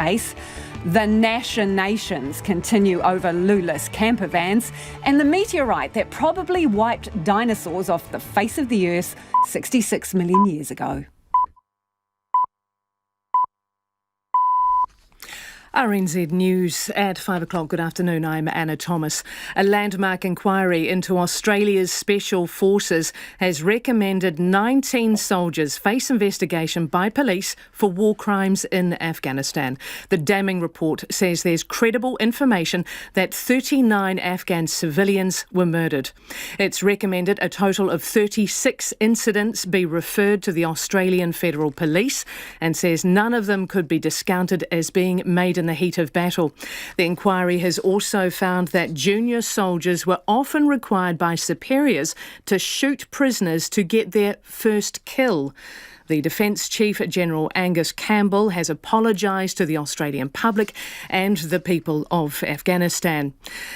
case. The machinations continue over Lula's camper vans and the meteorite that probably wiped dinosaurs off the face of the earth 66 million years ago. RNZ News at 5 o'clock. Good afternoon, I'm Anna Thomas. A landmark inquiry into Australia's Special Forces has recommended 19 soldiers face investigation by police for war crimes in Afghanistan. The damning report says there's credible information that 39 Afghan civilians were murdered. It's recommended a total of 36 incidents be referred to the Australian Federal Police and says none of them could be discounted as being made in the heat of battle. The inquiry has also found that junior soldiers were often required by superiors to shoot prisoners to get their first kill. The Defence Chief General Angus Campbell has apologised to the Australian public and the people of Afghanistan.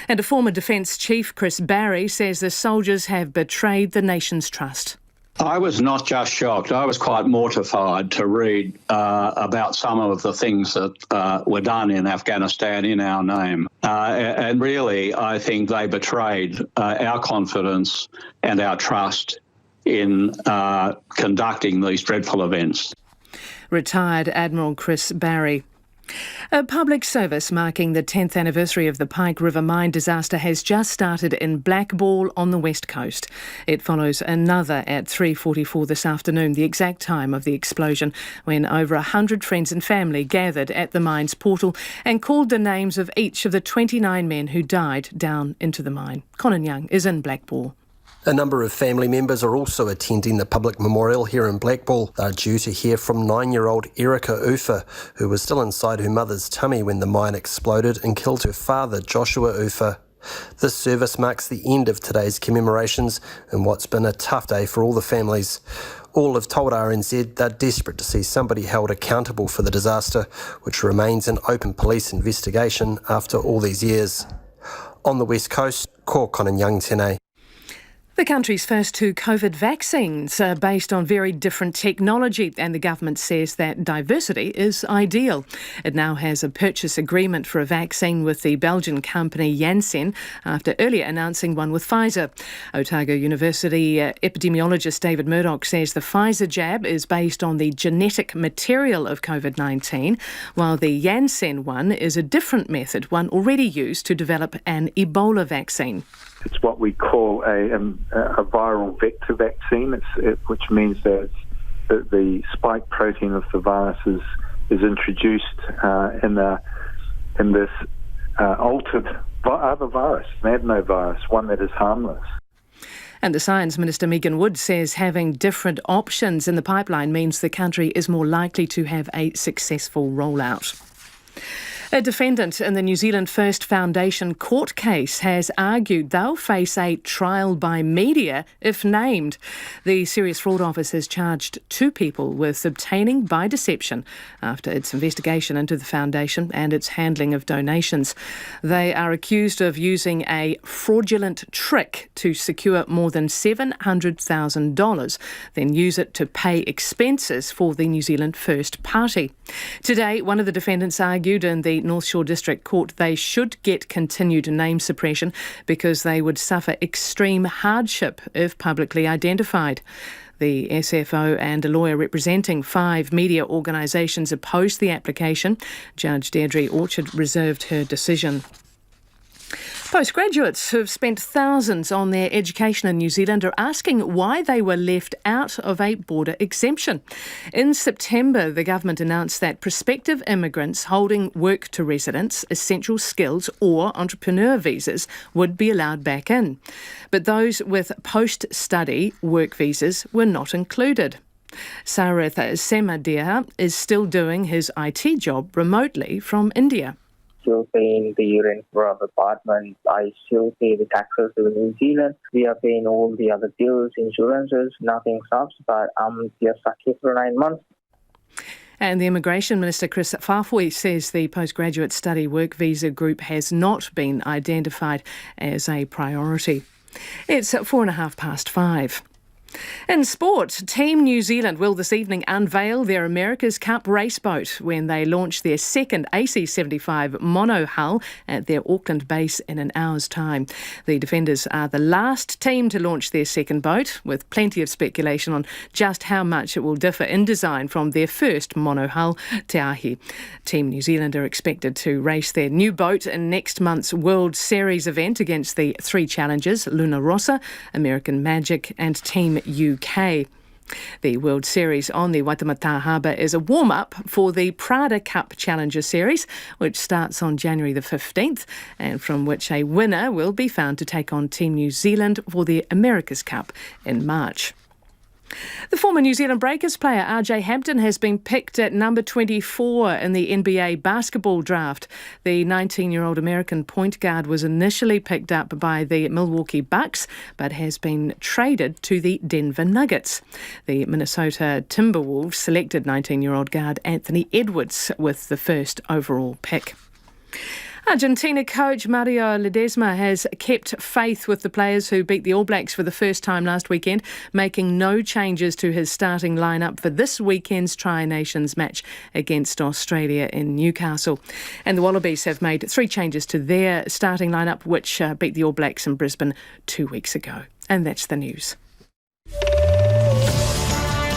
And a former Defence Chief, Chris Barry, says the soldiers have betrayed the nation's trust. I was not just shocked. I was quite mortified to read about some of the things that were done in Afghanistan in our name. And really, I think they betrayed our confidence and our trust in conducting these dreadful events. Retired Admiral Chris Barry. A public service marking the 10th anniversary of the Pike River mine disaster has just started in Blackball on the west coast. It follows another at 3:44 this afternoon, the exact time of the explosion, when over 100 friends and family gathered at the mine's portal and called the names of each of the 29 men who died down into the mine. Conan Young is in Blackball. A number of family members are also attending the public memorial here in Blackball. They're due to hear from 9-year-old Erica Ufa, who was still inside her mother's tummy when the mine exploded and killed her father, Joshua Ufa. This service marks the end of today's commemorations in what's been a tough day for all the families. All have told RNZ they're desperate to see somebody held accountable for the disaster, which remains an open police investigation after all these years. On the west coast, ko Conan Young tēnei. The country's first 2 COVID vaccines are based on very different technology, and the government says that diversity is ideal. It now has a purchase agreement for a vaccine with the Belgian company Janssen after earlier announcing one with Pfizer. Otago University epidemiologist David Murdoch says the Pfizer jab is based on the genetic material of COVID-19, while the Janssen one is a different method, one already used to develop an Ebola vaccine. It's what we call a viral vector vaccine, which means that the spike protein of the virus is introduced in this altered other virus, an adenovirus, one that is harmless. And the Science Minister Megan Wood says having different options in the pipeline means the country is more likely to have a successful rollout. A defendant in the New Zealand First Foundation court case has argued they'll face a trial by media if named. The Serious Fraud Office has charged 2 people with obtaining by deception after its investigation into the foundation and its handling of donations. They are accused of using a fraudulent trick to secure more than $700,000, then use it to pay expenses for the New Zealand First Party. Today, one of the defendants argued in the North Shore District Court they should get continued name suppression because they would suffer extreme hardship if publicly identified. The SFO and a lawyer representing 5 media organisations opposed the application. Judge Deirdre Orchard reserved her decision. Postgraduates who've spent thousands on their education in New Zealand are asking why they were left out of a border exemption. In September, the government announced that prospective immigrants holding work to residence, essential skills or entrepreneur visas would be allowed back in. But those with post-study work visas were not included. Sarith Semadia is still doing his IT job remotely from India. Still paying the rent for our apartment. I still pay the taxes in New Zealand. We are paying all the other bills, insurances, nothing stops, but I'm just stuck here for 9 months. And the Immigration Minister, Chris Fafui, says the postgraduate study work visa group has not been identified as a priority. It's 5:04. In sport, Team New Zealand will this evening unveil their America's Cup race boat when they launch their second AC-75 mono hull at their Auckland base in an hour's time. The Defenders are the last team to launch their second boat, with plenty of speculation on just how much it will differ in design from their first mono hull, Te Ahi. Team New Zealand are expected to race their new boat in next month's World Series event against the three challengers, Luna Rossa, American Magic and Team UK. The World Series on the Waitemata Harbour is a warm-up for the Prada Cup Challenger Series, which starts on January the 15th, and from which a winner will be found to take on Team New Zealand for the America's Cup in March. The former New Zealand Breakers player RJ Hampton has been picked at number 24 in the NBA basketball draft. The 19-year-old American point guard was initially picked up by the Milwaukee Bucks, but has been traded to the Denver Nuggets. The Minnesota Timberwolves selected 19-year-old guard Anthony Edwards with the first overall pick. Argentina coach Mario Ledesma has kept faith with the players who beat the All Blacks for the first time last weekend, making no changes to his starting lineup for this weekend's Tri-Nations match against Australia in Newcastle. And the Wallabies have made 3 changes to their starting lineup, which beat the All Blacks in Brisbane 2 weeks ago. And that's the news.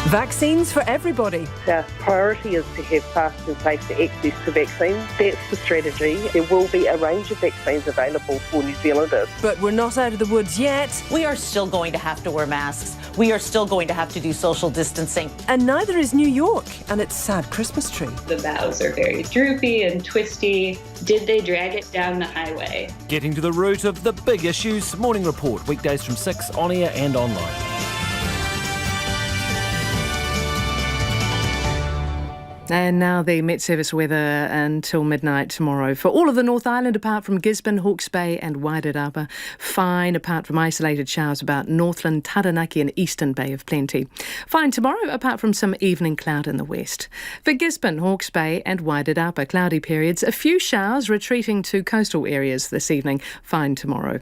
Vaccines for everybody. Our priority is to have fast and safe access to vaccines. That's the strategy. There will be a range of vaccines available for New Zealanders. But we're not out of the woods yet. We are still going to have to wear masks. We are still going to have to do social distancing. And neither is New York and its sad Christmas tree. The boughs are very droopy and twisty. Did they drag it down the highway? Getting to the root of the big issues. Morning Report, weekdays from 6 on air and online. And now the Met Service weather until midnight tomorrow. For all of the North Island, apart from Gisborne, Hawke's Bay and Wairarapa, fine apart from isolated showers about Northland, Taranaki and Eastern Bay of Plenty. Fine tomorrow, apart from some evening cloud in the west. For Gisborne, Hawke's Bay and Wairarapa, cloudy periods, a few showers retreating to coastal areas this evening. Fine tomorrow.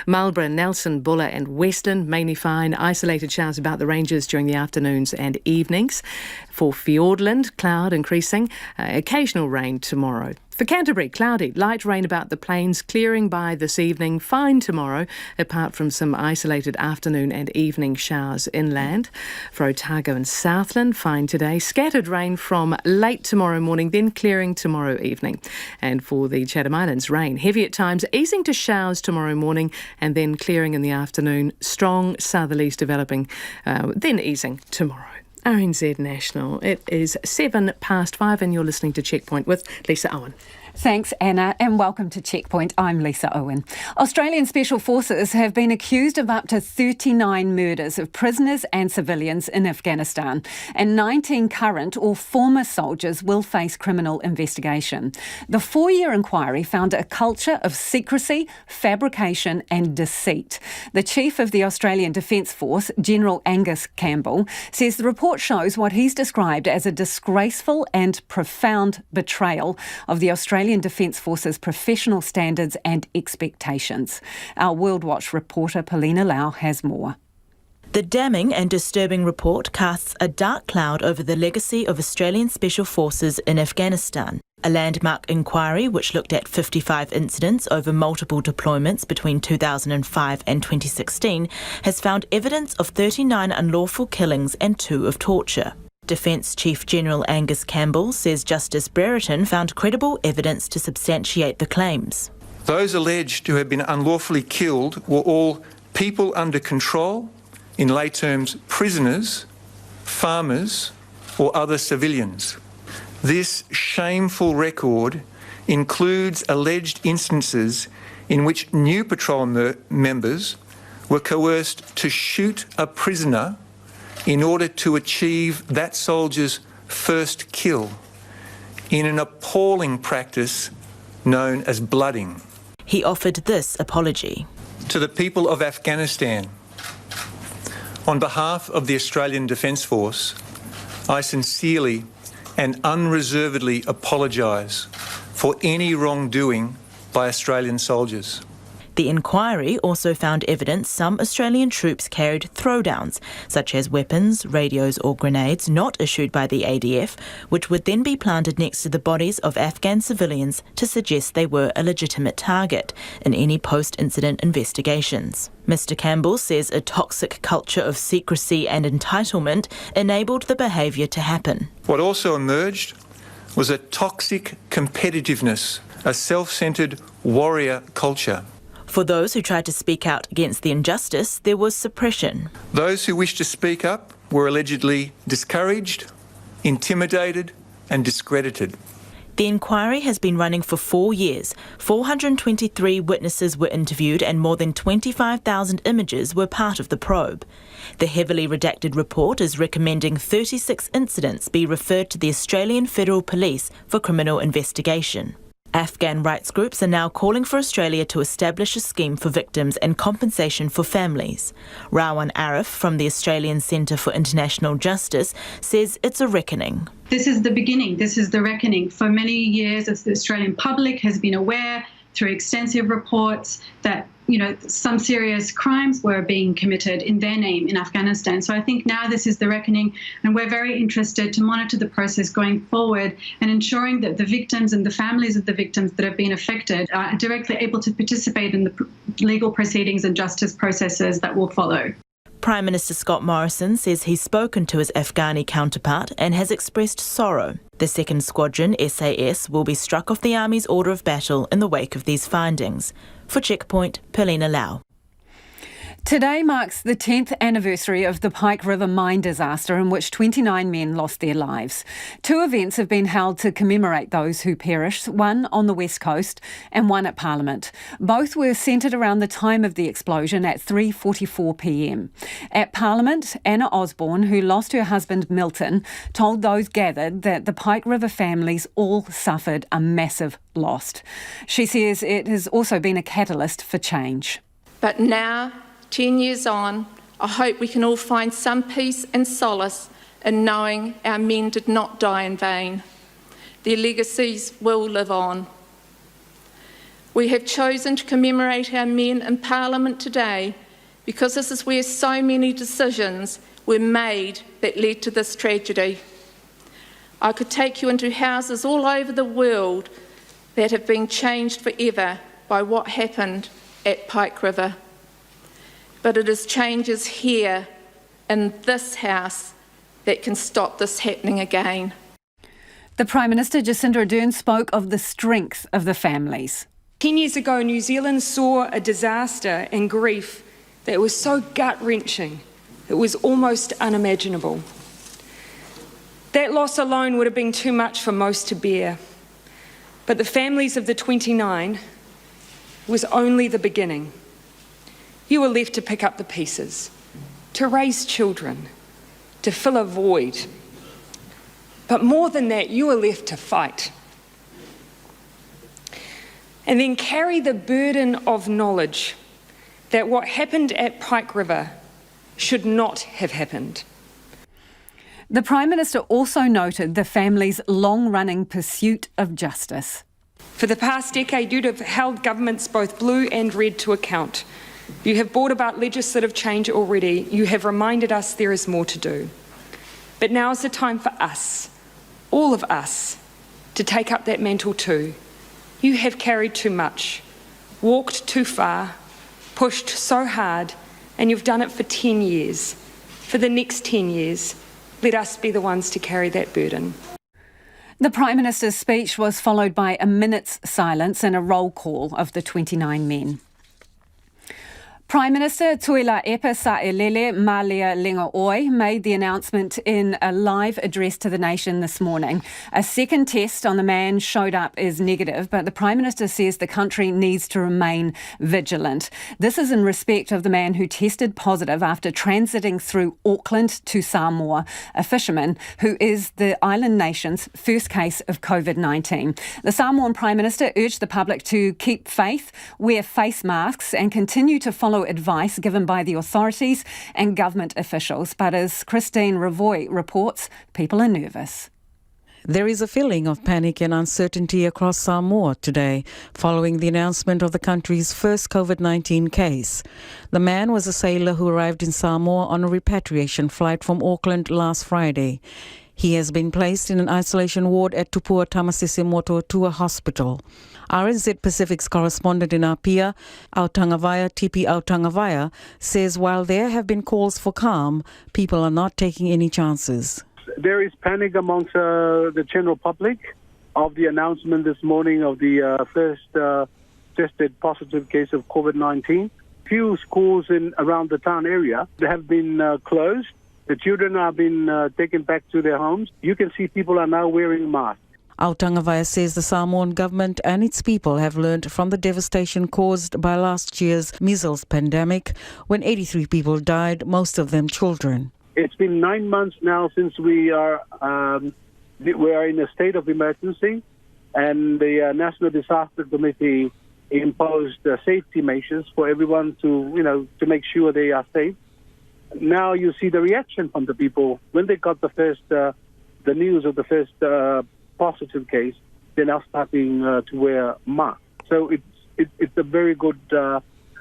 Marlborough, Nelson, Buller and Western, mainly fine. Isolated showers about the ranges during the afternoons and evenings. For Fiordland, cloud increasing. Occasional rain tomorrow. For Canterbury, cloudy, light rain about the plains, clearing by this evening, fine tomorrow, apart from some isolated afternoon and evening showers inland. For Otago and Southland, fine today, scattered rain from late tomorrow morning, then clearing tomorrow evening. And for the Chatham Islands, rain, heavy at times, easing to showers tomorrow morning, and then clearing in the afternoon, strong southerlies developing, then easing tomorrow. RNZ National. It is 5:07 and you're listening to Checkpoint with Lisa Owen. Thanks, Anna, and welcome to Checkpoint. I'm Lisa Owen. Australian Special Forces have been accused of up to 39 murders of prisoners and civilians in Afghanistan, and 19 current or former soldiers will face criminal investigation. The 4-year inquiry found a culture of secrecy, fabrication and deceit. The Chief of the Australian Defence Force, General Angus Campbell, says the report shows what he's described as a disgraceful and profound betrayal of the Australian Defence Force's professional standards and expectations. Our World Watch reporter Paulina Lau has more. The damning and disturbing report casts a dark cloud over the legacy of Australian Special Forces in Afghanistan. A landmark inquiry which looked at 55 incidents over multiple deployments between 2005 and 2016 has found evidence of 39 unlawful killings and 2 of torture. Defence Chief General Angus Campbell says Justice Brereton found credible evidence to substantiate the claims. Those alleged to have been unlawfully killed were all people under control, in lay terms prisoners, farmers or other civilians. This shameful record includes alleged instances in which new patrol members were coerced to shoot a prisoner in order to achieve that soldier's first kill in an appalling practice known as blooding. He offered this apology. To the people of Afghanistan, on behalf of the Australian Defence Force, I sincerely and unreservedly apologise for any wrongdoing by Australian soldiers. The inquiry also found evidence some Australian troops carried throwdowns, such as weapons, radios or grenades not issued by the ADF, which would then be planted next to the bodies of Afghan civilians to suggest they were a legitimate target in any post-incident investigations. Mr Campbell says a toxic culture of secrecy and entitlement enabled the behaviour to happen. What also emerged was a toxic competitiveness, a self-centred warrior culture. For those who tried to speak out against the injustice, there was suppression. Those who wished to speak up were allegedly discouraged, intimidated and discredited. The inquiry has been running for 4 years. 423 witnesses were interviewed and more than 25,000 images were part of the probe. The heavily redacted report is recommending 36 incidents be referred to the Australian Federal Police for criminal investigation. Afghan rights groups are now calling for Australia to establish a scheme for victims and compensation for families. Rawan Arif from the Australian Centre for International Justice says it's a reckoning. This is the beginning. This is the reckoning. For many years, the Australian public has been aware through extensive reports that some serious crimes were being committed in their name in Afghanistan. So I think now this is the reckoning, and we're very interested to monitor the process going forward and ensuring that the victims and the families of the victims that have been affected are directly able to participate in the legal proceedings and justice processes that will follow. Prime Minister Scott Morrison says he's spoken to his Afghani counterpart and has expressed sorrow. The 2nd Squadron, SAS, will be struck off the Army's order of battle in the wake of these findings. For Checkpoint, Perlina Lau. Today marks the 10th anniversary of the Pike River mine disaster in which 29 men lost their lives. 2 events have been held to commemorate those who perished, one on the West Coast and one at Parliament. Both were centred around the time of the explosion at 3:44 p.m. At Parliament, Anna Osborne, who lost her husband Milton, told those gathered that the Pike River families all suffered a massive loss. She says it has also been a catalyst for change. But now, 10 years on, I hope we can all find some peace and solace in knowing our men did not die in vain. Their legacies will live on. We have chosen to commemorate our men in Parliament today because this is where so many decisions were made that led to this tragedy. I could take you into houses all over the world that have been changed forever by what happened at Pike River. But it is changes here in this house that can stop this happening again. The Prime Minister, Jacinda Ardern, spoke of the strength of the families. 10 years ago, New Zealand saw a disaster and grief that was so gut-wrenching, it was almost unimaginable. That loss alone would have been too much for most to bear. But the families of the 29 was only the beginning. You were left to pick up the pieces, to raise children, to fill a void. But more than that, you were left to fight. And then carry the burden of knowledge that what happened at Pike River should not have happened. The Prime Minister also noted the family's long-running pursuit of justice. For the past decade, you'd have held governments both blue and red to account. You have brought about legislative change already. You have reminded us there is more to do. But now is the time for us, all of us, to take up that mantle too. You have carried too much, walked too far, pushed so hard, and you've done it for 10 years. For the next 10 years, let us be the ones to carry that burden. The Prime Minister's speech was followed by a minute's silence and a roll call of the 29 men. Prime Minister Tuila Epa Sa'elele Malia Lenga-Oi made the announcement in a live address to the nation this morning. A second test on the man showed up as negative, but the Prime Minister says the country needs to remain vigilant. This is in respect of the man who tested positive after transiting through Auckland to Samoa, a fisherman who is the island nation's first case of COVID-19. The Samoan Prime Minister urged the public to keep faith, wear face masks and continue to follow advice given by the authorities and government officials. But as Christine Ravoy reports, people are nervous. There is a feeling of panic and uncertainty across Samoa today, following the announcement of the country's first COVID-19 case. The man was a sailor who arrived in Samoa on a repatriation flight from Auckland last Friday. He has been placed in an isolation ward at Tupua Tamasese Motuatua Hospital. RNZ Pacific's correspondent in Apia, Aotangawaya Tipi Aotangawaya, says while there have been calls for calm, people are not taking any chances. There is panic amongst the general public of the announcement this morning of the first tested positive case of COVID-19. Few schools around the town area have been closed. The children have been taken back to their homes. You can see people are now wearing masks. Aotangawaya says the Samoan government and its people have learned from the devastation caused by last year's measles pandemic, when 83 people died, most of them children. It's been 9 months now since we are in a state of emergency, and the National Disaster Committee imposed safety measures for everyone to make sure they are safe. Now you see the reaction from the people when they got the news of the first positive case. They're now starting to wear masks. So it's a very good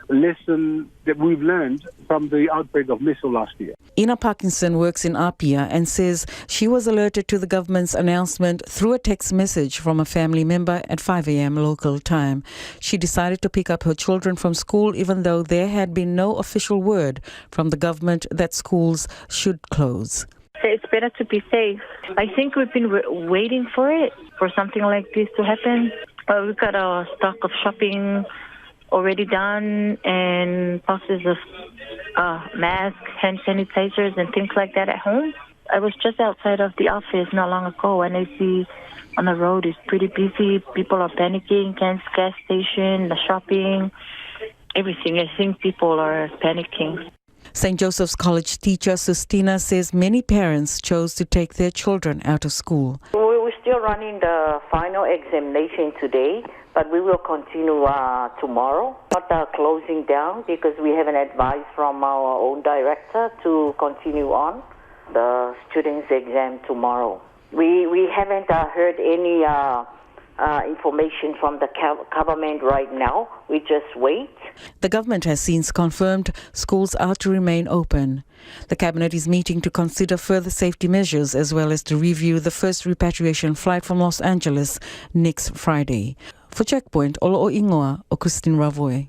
lesson that we've learned from the outbreak of measles last year. Ina Parkinson works in Apia and says she was alerted to the government's announcement through a text message from a family member at 5 a.m. local time. She decided to pick up her children from school even though there had been no official word from the government that schools should close. It's better to be safe. I think we've been waiting for something like this to happen. We've got our stock of shopping already done and boxes of masks, hand sanitizers and things like that at home. I was just outside of the office not long ago and I see on the road is pretty busy. People are panicking, gas station, the shopping, everything. I think people are panicking. St. Joseph's College teacher Sustina says many parents chose to take their children out of school. We're still running the final examination today, but we will continue tomorrow. Not closing down because we have an advice from our own director to continue on the students' exam tomorrow. We haven't heard any information from the government right now. We just wait. The government has since confirmed schools are to remain open. The Cabinet is meeting to consider further safety measures as well as to review the first repatriation flight from Los Angeles next Friday. For Checkpoint, Olo Ingoa o Christine Ravoy.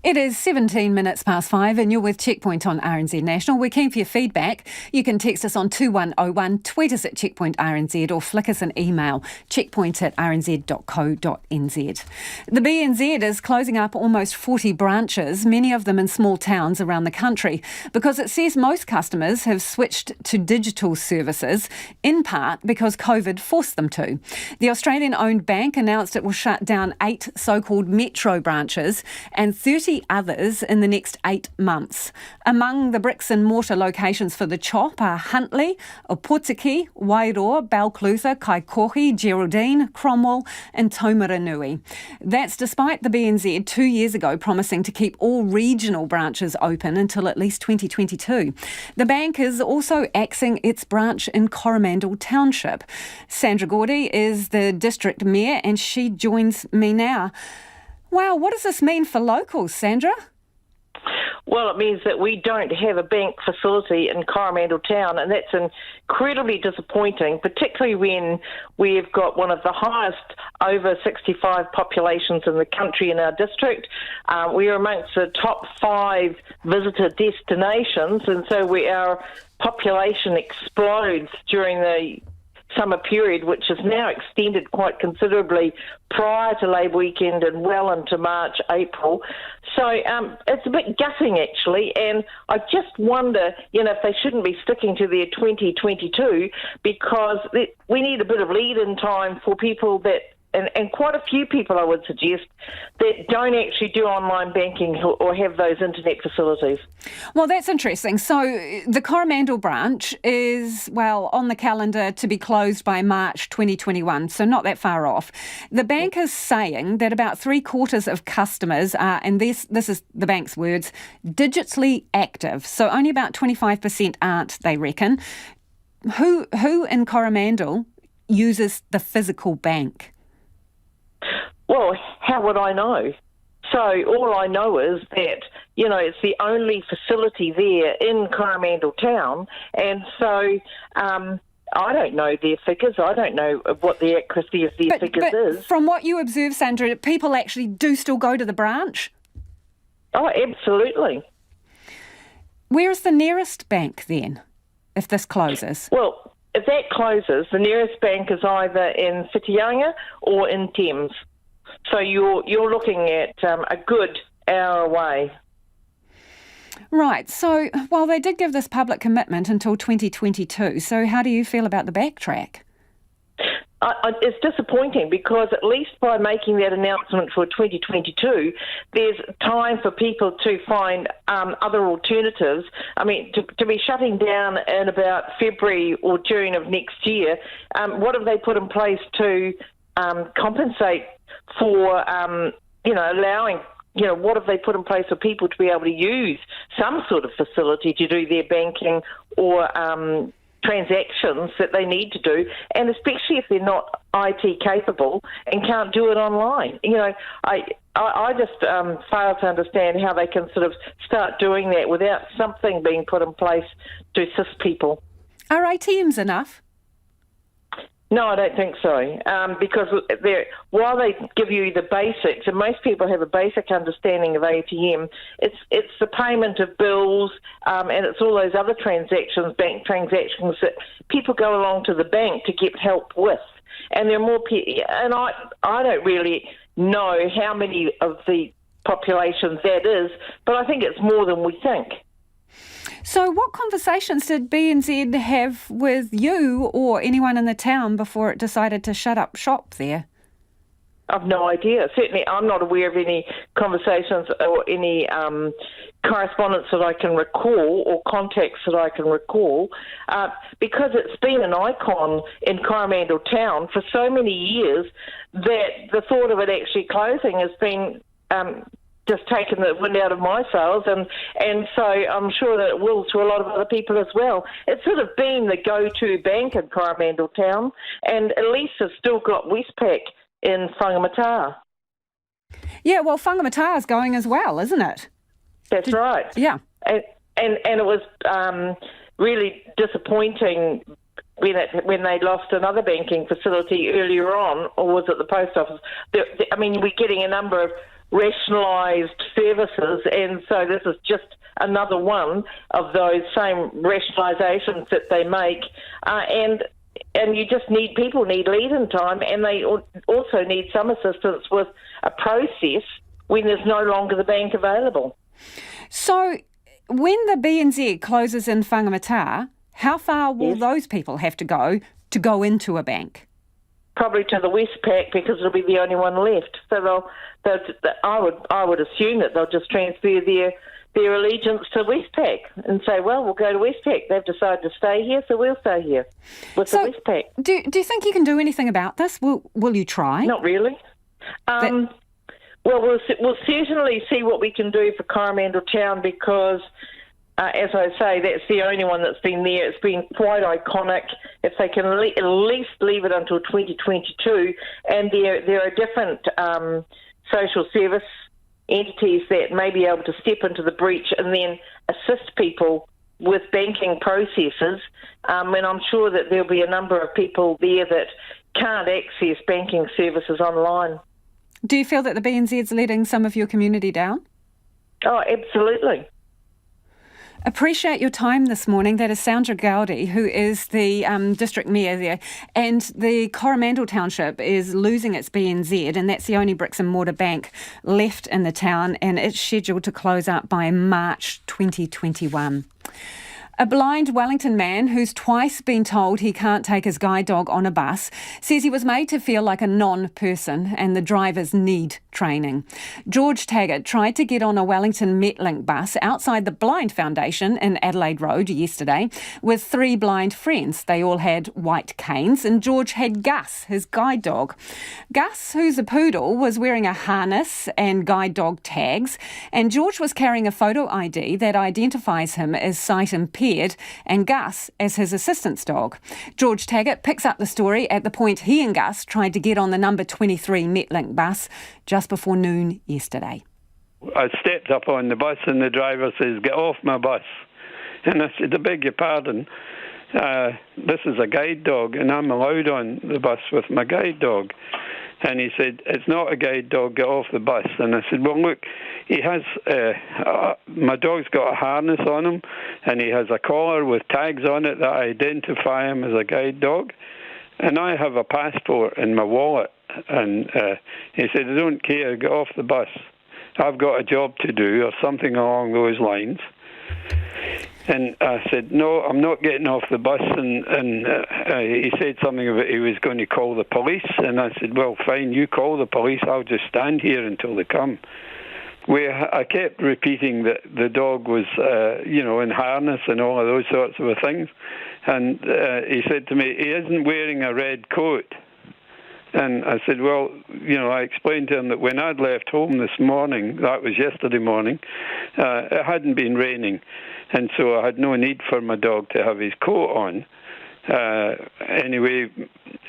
It is 17 minutes past 5 and you're with Checkpoint on RNZ National. We're keen for your feedback. You can text us on 2101, tweet us at Checkpoint RNZ or flick us an email, checkpoint@rnz.co.nz. The BNZ is closing up almost 40 branches, many of them in small towns around the country, because it says most customers have switched to digital services, in part because COVID forced them to. The Australian-owned bank announced it will shut down 8 so-called metro branches and 30 others in the next 8 months. Among the bricks and mortar locations for the CHOP are Huntly, Opotiki, Wairoa, Balclutha, Kaikohi, Geraldine, Cromwell and Taumaranui. That's despite the BNZ 2 years ago promising to keep all regional branches open until at least 2022. The bank is also axing its branch in Coromandel Township. Sandra Gordy is the district mayor and she joins me now. Wow, what does this mean for locals, Sandra? Well, it means that we don't have a bank facility in Coromandel Town, and that's incredibly disappointing, particularly when we've got one of the highest over 65 populations in the country in our district. We are amongst the top 5 visitor destinations, and so our population explodes during the summer period, which is now extended quite considerably prior to Labour weekend and well into March, April. So it's a bit gutting, actually, and I just wonder, if they shouldn't be sticking to their 2022 because we need a bit of lead-in time for people that, and quite a few people, I would suggest, that don't actually do online banking or have those internet facilities. Well, that's interesting. So the Coromandel branch is, on the calendar to be closed by March 2021, so not that far off. The bank is saying that about 3/4 of customers are, and this is the bank's words, digitally active. So only about 25% aren't, they reckon. Who in Coromandel uses the physical bank? Well, how would I know? So all I know is that, it's the only facility there in Coromandel Town, and so I don't know their figures. I don't know what the accuracy of their figures is. From what you observe, Sandra, people actually do still go to the branch? Oh, absolutely. Where is the nearest bank then, if this closes? Well, if that closes, the nearest bank is either in Whitianga or in Thames. So you're looking at a good hour away. Right. So, well, they did give this public commitment until 2022. So how do you feel about the backtrack? It's disappointing because at least by making that announcement for 2022, there's time for people to find other alternatives. I mean, to be shutting down in about February or June of next year, what have they put in place to compensate for, allowing, what have they put in place for people to be able to use some sort of facility to do their banking or transactions that they need to do, and especially if they're not IT capable and can't do it online. I just fail to understand how they can sort of start doing that without something being put in place to assist people. Are ATMs enough? No, I don't think so, because while they give you the basics, and most people have a basic understanding of ATM, it's the payment of bills, and it's all those other transactions, bank transactions, that people go along to the bank to get help with. And there are more people, and I don't really know how many of the population that is, but I think it's more than we think. So what conversations did BNZ have with you or anyone in the town before it decided to shut up shop there? I've no idea. Certainly I'm not aware of any conversations or any correspondence that I can recall or contacts that I can recall, because it's been an icon in Coromandel Town for so many years that the thought of it actually closing has been just taken the wind out of my sails, and so I'm sure that it will to a lot of other people as well. It's sort of been the go-to bank in Coromandel Town, and at least it's still got Westpac in Whangamata. Yeah, well, Whangamata is going as well, isn't it? That's right. Yeah. And it was really disappointing when they lost another banking facility earlier on, or was it the post office? We're getting a number of rationalised services, and so this is just another one of those same rationalisations that they make, and you just need lead-in time, and they also need some assistance with a process when there's no longer the bank available. So when the BNZ closes in Whangamata, how far will those people have to go into a bank? Probably to the Westpac, because it'll be the only one left. So I would assume that they'll just transfer their allegiance to Westpac and say, well, we'll go to Westpac. They've decided to stay here, so we'll stay here with the Westpac. Do you think you can do anything about this? Will you try? Not really. Well, we'll certainly see what we can do for Coromandel Town, because as I say, that's the only one that's been there. It's been quite iconic. If they can at least leave it until 2022, and there are different social service entities that may be able to step into the breach and then assist people with banking processes, and I'm sure that there'll be a number of people there that can't access banking services online. Do you feel that the BNZ's letting some of your community down? Oh, absolutely. Appreciate your time this morning. That is Sandra Gowdy, who is the district mayor there. And the Coromandel Township is losing its BNZ, and that's the only bricks and mortar bank left in the town, and it's scheduled to close up by March 2021. A blind Wellington man who's twice been told he can't take his guide dog on a bus says he was made to feel like a non-person and the drivers need training. George Taggart tried to get on a Wellington Metlink bus outside the Blind Foundation in Adelaide Road yesterday with 3 blind friends. They all had white canes, and George had Gus, his guide dog. Gus, who's a poodle, was wearing a harness and guide dog tags, and George was carrying a photo ID that identifies him as sight impaired cared, and Gus as his assistance dog. George Taggart picks up the story at the point he and Gus tried to get on the number 23 Metlink bus just before noon yesterday. I stepped up on the bus and the driver says, "Get off my bus." And I said, "I beg your pardon, this is a guide dog and I'm allowed on the bus with my guide dog." And he said, "It's not a guide dog, get off the bus." And I said, "Well, look, he has, my dog's got a harness on him and he has a collar with tags on it that identify him as a guide dog. And I have a passport in my wallet." And he said, "I don't care, get off the bus. I've got a job to do," or something along those lines. And I said, "No, I'm not getting off the bus." And he said something about he was going to call the police. And I said, "Well, fine, you call the police. I'll just stand here until they come." I kept repeating that the dog was, in harness and all of those sorts of things. And he said to me, "He isn't wearing a red coat." And I said, "Well, I explained to him that when I'd left home this morning, that was yesterday morning, it hadn't been raining. And so I had no need for my dog to have his coat on." Anyway,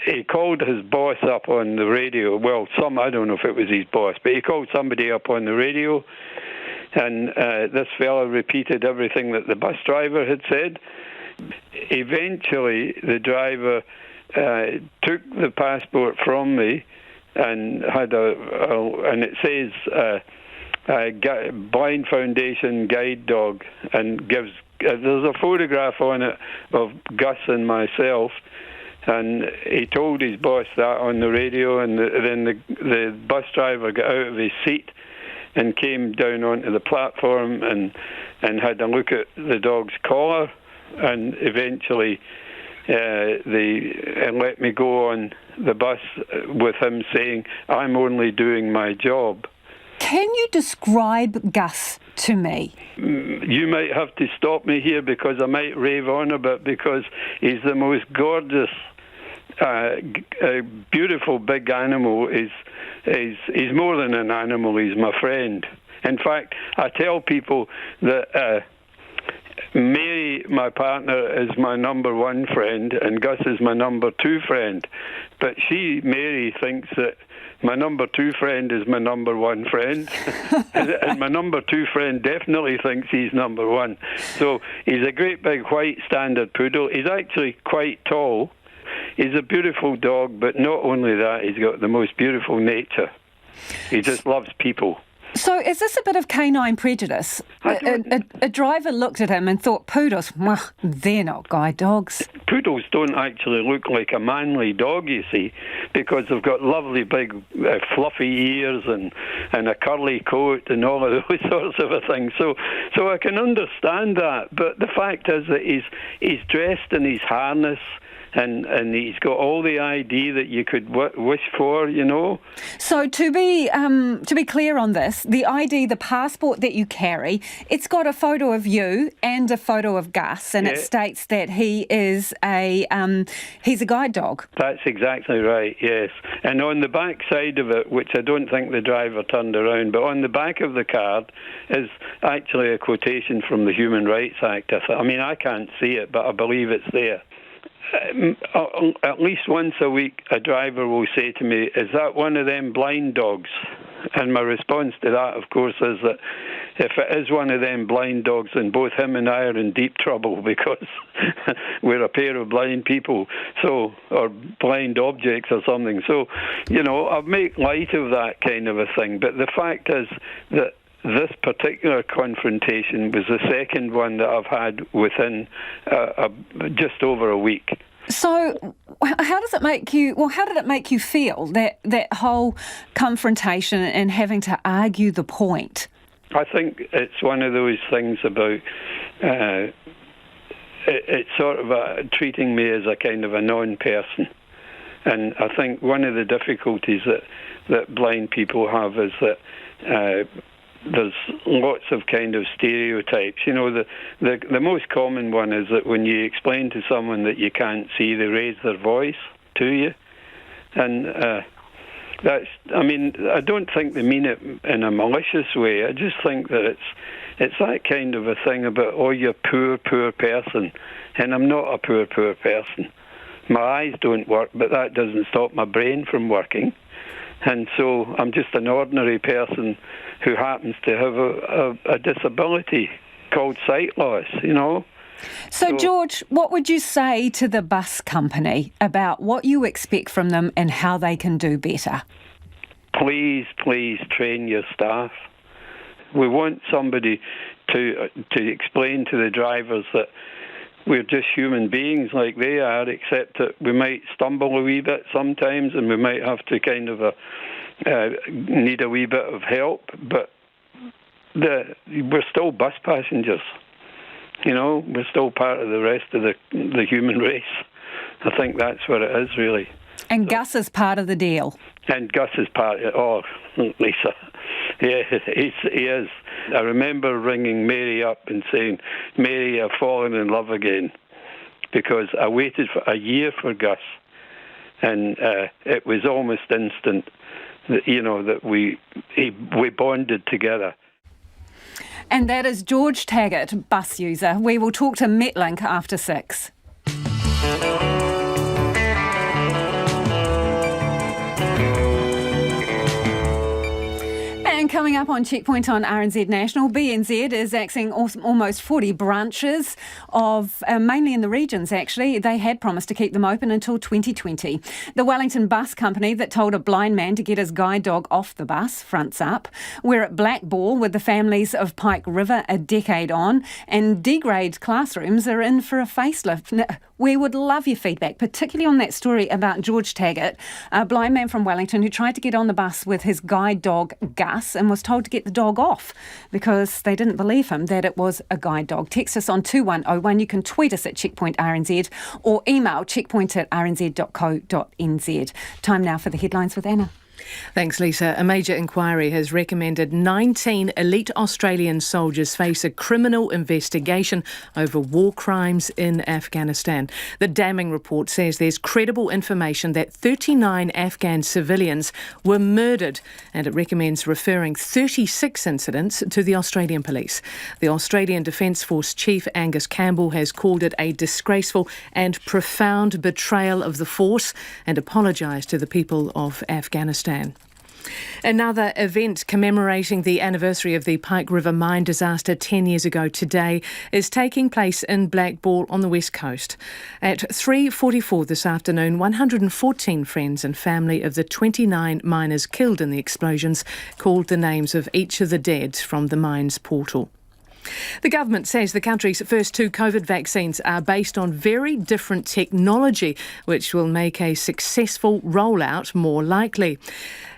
he called his boss up on the radio. Well, I don't know if it was his boss, but he called somebody up on the radio. And this fella repeated everything that the bus driver had said. Eventually, the driver took the passport from me and had and it says Blind Foundation guide dog, and there's a photograph on it of Gus and myself, and he told his boss that on the radio, and then the bus driver got out of his seat and came down onto the platform and had a look at the dog's collar, and eventually they let me go on the bus with him saying, "I'm only doing my job." Can you describe Gus to me? You might have to stop me here because I might rave on a bit, because he's the most gorgeous, beautiful big animal. He's more than an animal, he's my friend. In fact, I tell people that Mary, my partner, is my number one friend, and Gus is my number two friend. But Mary, thinks that my number two friend is my number one friend, and my number two friend definitely thinks he's number one. So he's a great big white standard poodle. He's actually quite tall. He's a beautiful dog, but not only that, he's got the most beautiful nature. He just loves people. So is this a bit of canine prejudice? A driver looked at him and thought, poodles, they're not guide dogs. Poodles don't actually look like a manly dog, you see, because they've got lovely big fluffy ears and a curly coat and all of those sorts of things. So I can understand that. But the fact is that he's dressed in his harness, and he's got all the ID that you could wish for, So to be clear on this, the ID, the passport that you carry, it's got a photo of you and a photo of Gus, and it states that he's a guide dog. That's exactly right, yes. And on the back side of it, which I don't think the driver turned around, but on the back of the card is actually a quotation from the Human Rights Act. I can't see it, but I believe it's there. At least once a week, a driver will say to me, "Is that one of them blind dogs?" And my response to that, of course, is that if it is one of them blind dogs, then both him and I are in deep trouble, because we're a pair of blind people, or blind objects or something. So, I make light of that kind of a thing. But the fact is that this particular confrontation was the second one that I've had within just over a week. So how does it make you, how did it make you feel, that whole confrontation and having to argue the point? I think it's one of those things about it's sort of treating me as a kind of a non-person. And I think one of the difficulties that blind people have is that there's lots of kind of stereotypes. The most common one is that when you explain to someone that you can't see, they raise their voice to you. And I don't think they mean it in a malicious way. I just think that it's that kind of a thing about, oh, you're poor person. And I'm not a poor person. My eyes don't work, but that doesn't stop my brain from working. And so I'm just an ordinary person who happens to have a disability called sight loss, you know. So, George, what would you say to the bus company about what you expect from them and how they can do better? Please train your staff. We want somebody to explain to the drivers that we're just human beings like they are, except that we might stumble a wee bit sometimes and we might have to kind of need a wee bit of help, but we're still bus passengers. You know, we're still part of the rest of the human race. I think that's what it is, really. And Gus is part of the deal. And Gus is part of it. Oh, Lisa. Yeah, he is. I remember ringing Mary up and saying, Mary, I've fallen in love again. Because I waited for a year for Gus. And it was almost instant that, you know, that we bonded together. And that is George Taggart, bus user. We will talk to Metlink after 6. And coming up on Checkpoint on RNZ National, BNZ is axing almost 40 branches of, mainly in the regions actually. They had promised to keep them open until 2020. The Wellington Bus Company that told a blind man to get his guide dog off the bus fronts up. We're at Blackball with the families of Pike River a decade on, and D-grade classrooms are in for a facelift. Now, we would love your feedback, particularly on that story about George Taggart, a blind man from Wellington who tried to get on the bus with his guide dog Gus and was told to get the dog off because they didn't believe him that it was a guide dog. Text us on 2101. You can tweet us at Checkpoint RNZ or email checkpoint@rnz.co.nz. Time now for the headlines with Anna. Thanks, Lisa. A major inquiry has recommended 19 elite Australian soldiers face a criminal investigation over war crimes in Afghanistan. The damning report says there's credible information that 39 Afghan civilians were murdered, and it recommends referring 36 incidents to the Australian police. The Australian Defence Force Chief Angus Campbell has called it a disgraceful and profound betrayal of the force and apologised to the people of Afghanistan. Another event commemorating the anniversary of the Pike River mine disaster 10 years ago today is taking place in Blackball on the west coast. At 3:44 this afternoon, 114 friends and family of the 29 miners killed in the explosions called the names of each of the dead from the mine's portal. The government says the country's first 2 COVID vaccines are based on very different technology, which will make a successful rollout more likely.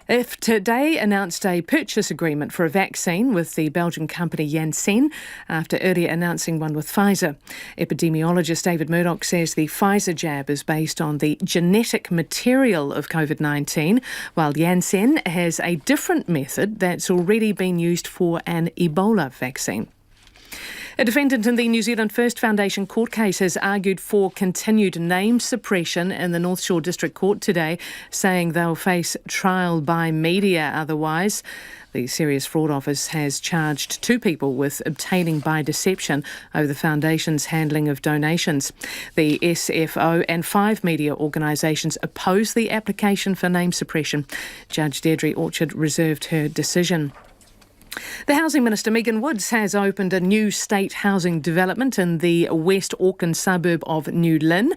If today announced a purchase agreement for a vaccine with the Belgian company Janssen after earlier announcing one with Pfizer. Epidemiologist David Murdoch says the Pfizer jab is based on the genetic material of COVID-19, while Janssen has a different method that's already been used for an Ebola vaccine. A defendant in the New Zealand First Foundation court case has argued for continued name suppression in the North Shore District Court today, saying they'll face trial by media otherwise. The Serious Fraud Office has charged 2 people with obtaining by deception over the Foundation's handling of donations. The SFO and 5 media organisations opposed the application for name suppression. Judge Deirdre Orchard reserved her decision. The Housing Minister, Megan Woods, has opened a new state housing development in the West Auckland suburb of New Lynn.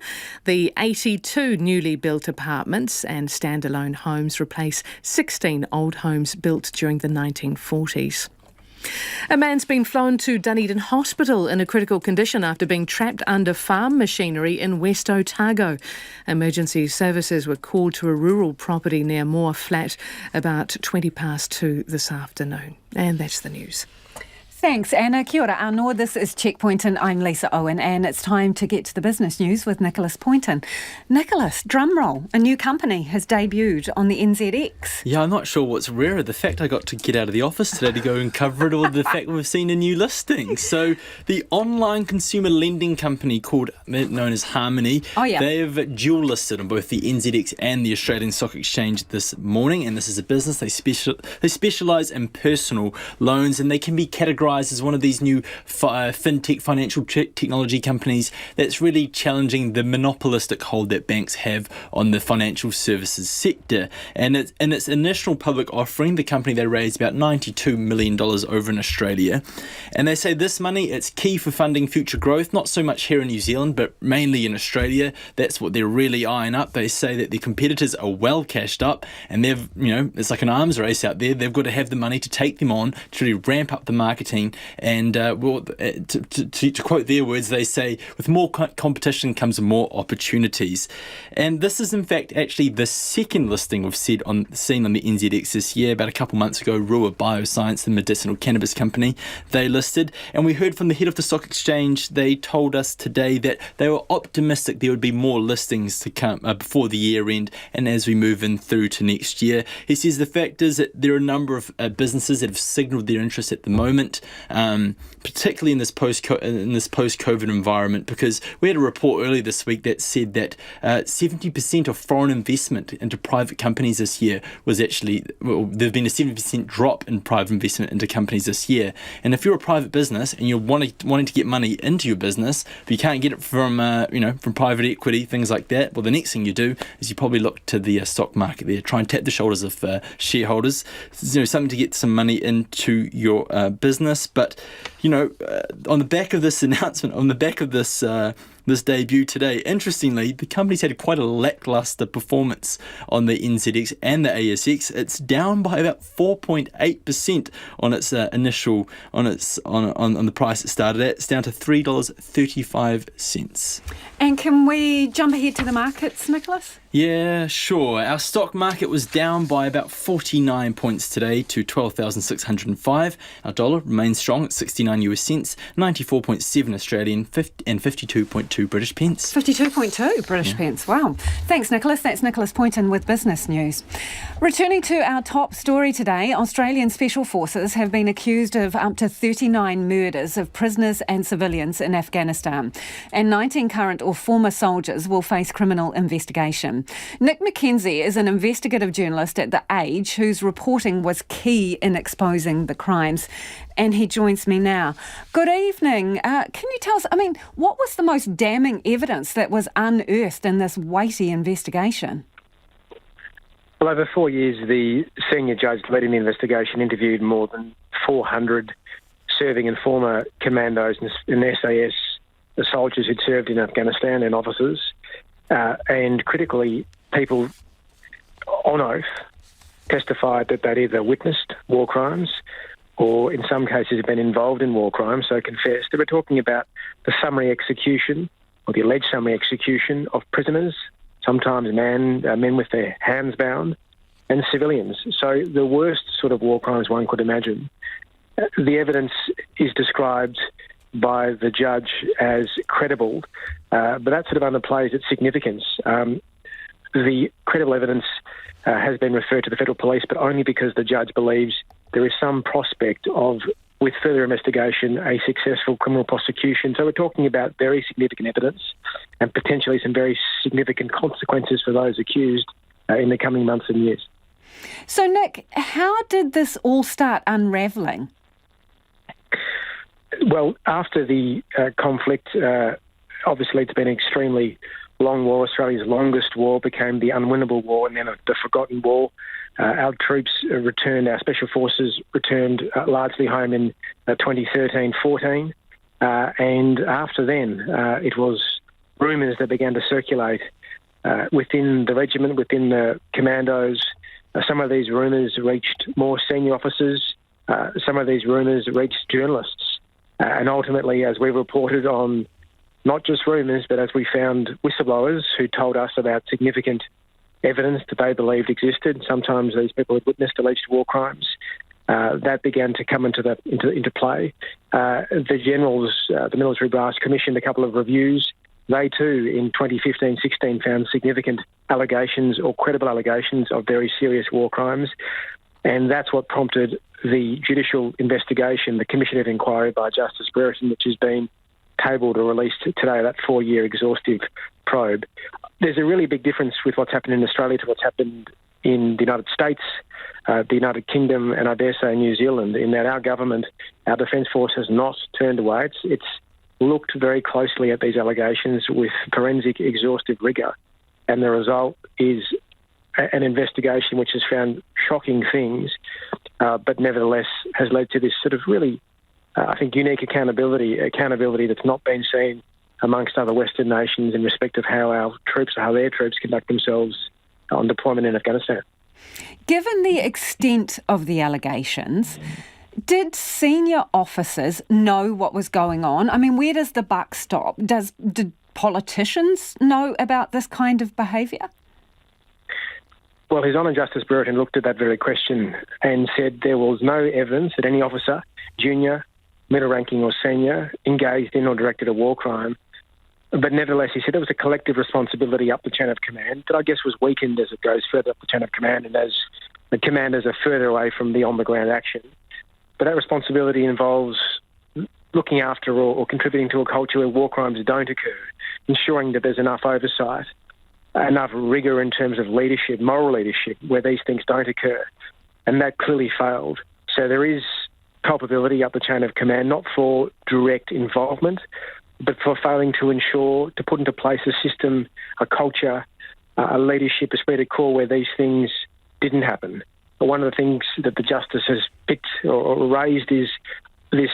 The 82 newly built apartments and standalone homes replace 16 old homes built during the 1940s. A man's been flown to Dunedin Hospital in a critical condition after being trapped under farm machinery in West Otago. Emergency services were called to a rural property near Moore Flat about 2:20 this afternoon. And that's the news. Thanks, Anna. Kia ora anō. This is Checkpoint and I'm Lisa Owen, and it's time to get to the business news with Nicholas Poynton. Nicholas, drumroll, a new company has debuted on the NZX. Yeah, I'm not sure what's rarer, the fact I got to get out of the office today to go and cover it, or the fact we've seen a new listing. So the online consumer lending company known as Harmony, they've dual listed on both the NZX and the Australian Stock Exchange this morning, and this is a business, they specialise in personal loans, and they can be categorised Enterprise is one of these new fintech financial technology companies that's really challenging the monopolistic hold that banks have on the financial services sector. And in its initial public offering, the company, they raised about $92 million over in Australia. And they say this money, it's key for funding future growth, not so much here in New Zealand, but mainly in Australia. That's what they're really eyeing up. They say that their competitors are well cashed up, and they've, it's like an arms race out there. They've got to have the money to take them on, to really ramp up the marketing. And to quote their words, they say, with more competition comes more opportunities. And this is, in fact, actually the second listing we've seen on the NZX this year. About a couple months ago, Rua Bioscience, the medicinal cannabis company, they listed. And we heard from the head of the stock exchange. They told us today that they were optimistic there would be more listings to come before the year end and as we move in through to next year. He says the fact is that there are a number of businesses that have signalled their interest at the moment, particularly in this post-COVID environment, because we had a report earlier this week that said that 70% of foreign investment into private companies this year was actually, there's been a 70% drop in private investment into companies this year. And if you're a private business and you're wanting to get money into your business, but you can't get it from private equity, things like that, well, the next thing you do is you probably look to the stock market there, try and tap the shoulders of shareholders, something to get some money into your business. But on the back of this announcement, on the back of this debut today, interestingly, the company's had quite a lackluster performance on the NZX and the ASX. It's down by about 4.8% on its initial on the price it started at. It's down to $3.35. And can we jump ahead to the markets, Nicholas? Yeah, sure. Our stock market was down by about 49 points today to 12,605. Our dollar remains strong at 69 US cents, 94.7 Australian, and 52.2 British pence. 52.2 British pence. Wow. Thanks, Nicholas. That's Nicholas Poynton with Business News. Returning to our top story today, Australian Special Forces have been accused of up to 39 murders of prisoners and civilians in Afghanistan, and 19 current or former soldiers will face criminal investigation. Nick McKenzie is an investigative journalist at The Age whose reporting was key in exposing the crimes, and he joins me now. Good evening. Can you tell us, what was the most damning evidence that was unearthed in this weighty investigation? Well, over 4 years, the senior judge leading the investigation interviewed more than 400 serving and former commandos and SAS, the soldiers who'd served in Afghanistan and officers. And critically, people on oath testified that they'd either witnessed war crimes or in some cases have been involved in war crimes, so confessed. They were talking about the summary execution or the alleged summary execution of prisoners, sometimes men with their hands bound, and civilians. So the worst sort of war crimes one could imagine. The evidence is described by the judge as credible, but that sort of underplays its significance. The credible evidence has been referred to the Federal Police, but only because the judge believes there is some prospect of, with further investigation, a successful criminal prosecution. So we're talking about very significant evidence and potentially some very significant consequences for those accused in the coming months and years. So, Nick, how did this all start unravelling? Well, after the conflict, obviously it's been an extremely long war. Australia's longest war became the unwinnable war and then the forgotten war. Our troops returned, our special forces returned largely home in 2013-14. And after then, it was rumours that began to circulate within the regiment, within the commandos. Some of these rumours reached more senior officers. Some of these rumours reached journalists. And ultimately, as we reported on not just rumours, but as we found whistleblowers who told us about significant evidence that they believed existed, sometimes these people had witnessed alleged war crimes, that began to come into play. The generals, the military brass, commissioned a couple of reviews. They too, in 2015-16, found significant allegations or credible allegations of very serious war crimes. And that's what prompted the judicial investigation, the Commission of Inquiry by Justice Brereton, which has been tabled or released today, that 4-year exhaustive probe. There's a really big difference with what's happened in Australia to what's happened in the United States, the United Kingdom, and I dare say New Zealand, in that our government Our Defence Force has not turned away. It's looked very closely at these allegations with forensic exhaustive rigour, and the result is an investigation which has found shocking things, but nevertheless has led to this sort of really, I think, unique accountability that's not been seen amongst other Western nations in respect of how their troops conduct themselves on deployment in Afghanistan. Given the extent of the allegations, did senior officers know what was going on? I mean, where does the buck stop? Did politicians know about this kind of behaviour? Well, His Honour Justice Brereton looked at that very question and said there was no evidence that any officer, junior, middle ranking or senior, engaged in or directed a war crime. But nevertheless, he said there was a collective responsibility up the chain of command that I guess was weakened as it goes further up the chain of command and as the commanders are further away from the on-the-ground action. But that responsibility involves looking after or contributing to a culture where war crimes don't occur, ensuring that there's enough oversight, enough rigour in terms of leadership, moral leadership, where these things don't occur. And that clearly failed. So there is culpability up the chain of command, not for direct involvement, but for failing to put into place a system, a culture, a leadership, esprit de corps where these things didn't happen. But one of the things that the Justice has picked or raised is this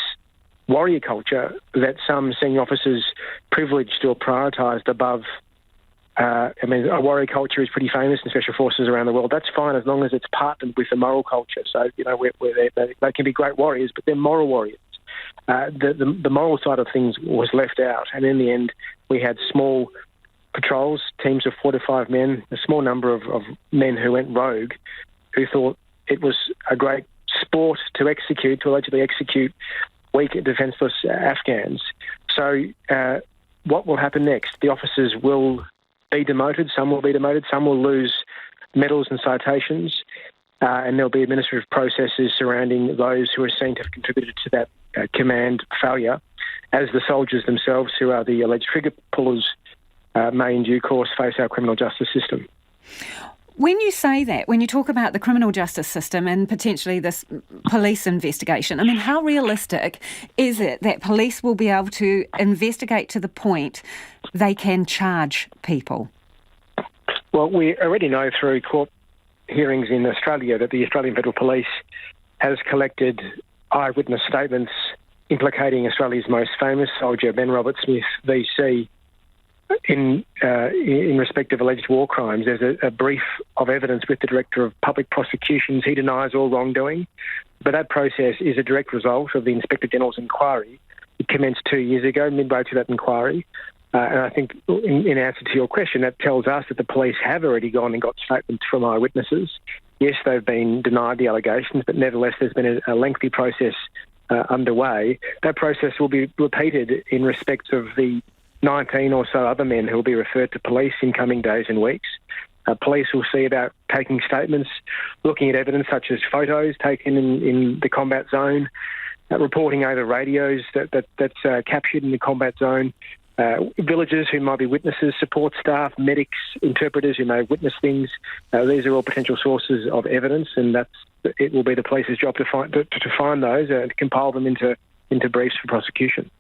warrior culture that some senior officers privileged or prioritised above. A warrior culture is pretty famous in Special Forces around the world. That's fine as long as it's partnered with a moral culture. So, where they can be great warriors, but they're moral warriors. The moral side of things was left out, and in the end, we had small patrols, teams of 4 to 5 men, a small number of men who went rogue, who thought it was a great sport to allegedly execute weak defenceless Afghans. So, what will happen next? The officers will be demoted. Some will be demoted. Some will lose medals and citations, and there'll be administrative processes surrounding those who are seen to have contributed to that command failure, as the soldiers themselves, who are the alleged trigger pullers, may in due course face our criminal justice system. When you say that, when you talk about the criminal justice system and potentially this police investigation, I mean, how realistic is it that police will be able to investigate to the point they can charge people? Well, we already know through court hearings in Australia that the Australian Federal Police has collected eyewitness statements implicating Australia's most famous soldier, Ben Robert Smith, VC, in respect of alleged war crimes. There's a brief of evidence with the Director of Public Prosecutions. He denies all wrongdoing, but that process is a direct result of the Inspector General's inquiry. It commenced 2 years ago, midway to that inquiry. And I think in answer to your question, that tells us that the police have already gone and got statements from eyewitnesses. Yes, they've been denied the allegations, but nevertheless there's been a lengthy process underway. That process will be repeated in respect of the 19 or so other men who will be referred to police in coming days and weeks. Police will see about taking statements, looking at evidence such as photos taken in the combat zone, reporting over radios that's captured in the combat zone, villagers who might be witnesses, support staff, medics, interpreters who may witness things. These are all potential sources of evidence, and it will be the police's job to find those, to compile them into briefs for prosecution.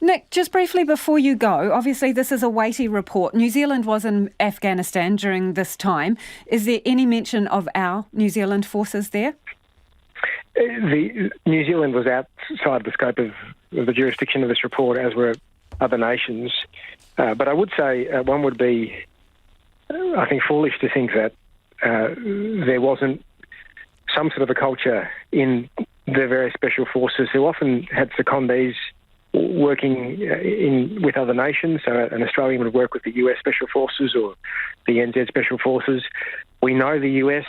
Nick, just briefly before you go, obviously this is a weighty report. New Zealand was in Afghanistan during this time. Is there any mention of our New Zealand forces there? New Zealand was outside the scope of the jurisdiction of this report, as were other nations. But I would say one would be, I think, foolish to think that there wasn't some sort of a culture in the various special forces who often had secondees working with other nations. So an Australian would work with the US Special Forces or the NZ Special Forces. We know the US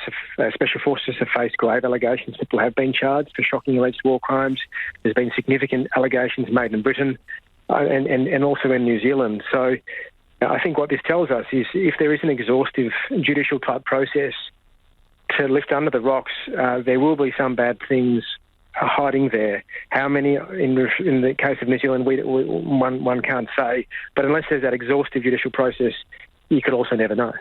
Special Forces have faced grave allegations. People have been charged for shocking alleged war crimes. There's been significant allegations made in Britain and also in New Zealand. So I think what this tells us is if there is an exhaustive judicial type process to lift under the rocks, there will be some bad things hiding there. How many, in the case of New Zealand, one can't say. But unless there's that exhaustive judicial process, you could also never know.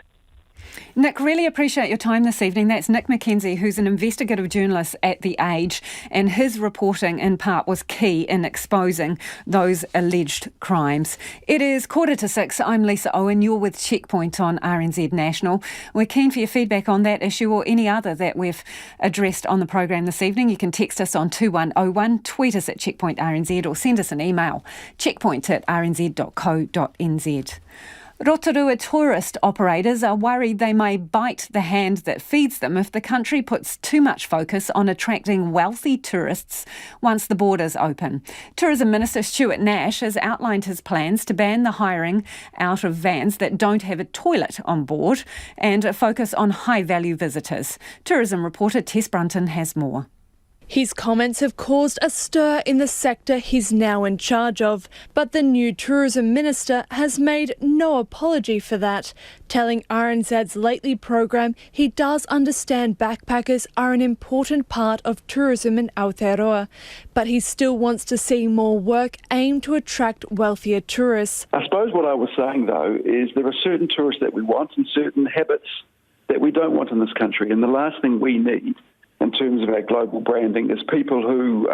Nick, really appreciate your time this evening. That's Nick McKenzie, who's an investigative journalist at The Age, and his reporting in part was key in exposing those alleged crimes. It is 5:45. I'm Lisa Owen. You're with Checkpoint on RNZ National. We're keen for your feedback on that issue or any other that we've addressed on the program this evening. You can text us on 2101, tweet us at Checkpoint RNZ, or send us an email, checkpoint@rnz.co.nz. Rotorua tourist operators are worried they may bite the hand that feeds them if the country puts too much focus on attracting wealthy tourists once the borders open. Tourism Minister Stuart Nash has outlined his plans to ban the hiring out of vans that don't have a toilet on board and focus on high-value visitors. Tourism reporter Tess Brunton has more. His comments have caused a stir in the sector he's now in charge of, but the new Tourism Minister has made no apology for that, telling RNZ's Lately programme he does understand backpackers are an important part of tourism in Aotearoa, but he still wants to see more work aimed to attract wealthier tourists. I suppose what I was saying, though, is there are certain tourists that we want and certain habits that we don't want in this country, and the last thing we need in terms of our global branding is people who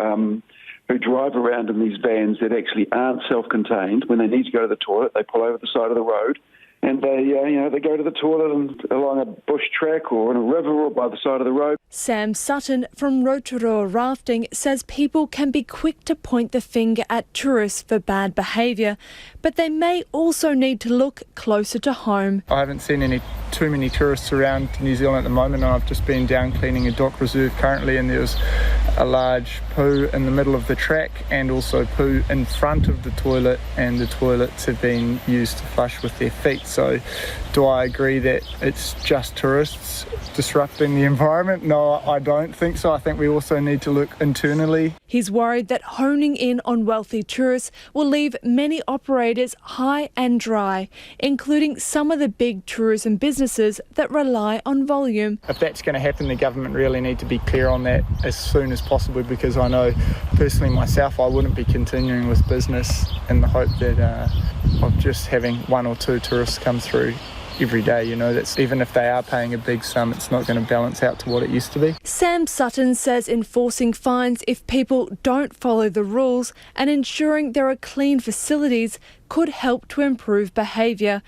drive around in these vans that actually aren't self-contained. When they need to go to the toilet, they pull over the side of the road and they go to the toilet along a bush track or in a river or by the side of the road. Sam Sutton from Rotorua Rafting says people can be quick to point the finger at tourists for bad behaviour, but they may also need to look closer to home. I haven't seen too many tourists around New Zealand at the moment, and I've just been down cleaning a dock reserve currently, and there was a large poo in the middle of the track and also poo in front of the toilet, and the toilets have been used to flush with their feet. So do I agree that it's just tourists disrupting the environment? No, I don't think so. I think we also need to look internally. He's worried that honing in on wealthy tourists will leave many operators high and dry, including some of the big tourism businesses that rely on volume. If that's going to happen, the government really need to be clear on that as soon as possible, because I know personally myself I wouldn't be continuing with business in the hope that of just having one or two tourists come through every day. That's even if they are paying a big sum, it's not going to balance out to what it used to be. Sam Sutton says enforcing fines if people don't follow the rules and ensuring there are clean facilities could help to improve behaviour.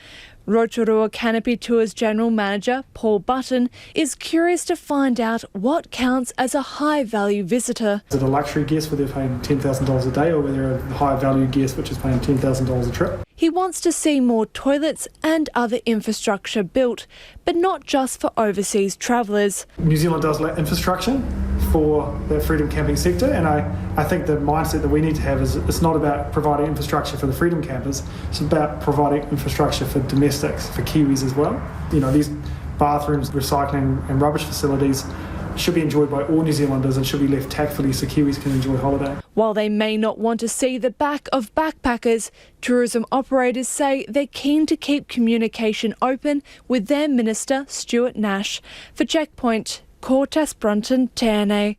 Rotorua Canopy Tours General Manager Paul Button is curious to find out what counts as a high-value visitor. Is it a luxury guest where they're paying $10,000 a day, or whether a high-value guest which is paying $10,000 a trip? He wants to see more toilets and other infrastructure built, but not just for overseas travellers. New Zealand does lack infrastructure for the freedom camping sector, and I think the mindset that we need to have is it's not about providing infrastructure for the freedom campers, it's about providing infrastructure for domestics, for Kiwis as well. These bathrooms, recycling and rubbish facilities should be enjoyed by all New Zealanders and should be left tactfully so Kiwis can enjoy holiday. While they may not want to see the back of backpackers, tourism operators say they're keen to keep communication open with their Minister, Stuart Nash. For Checkpoint, Tess Brunton, TNA.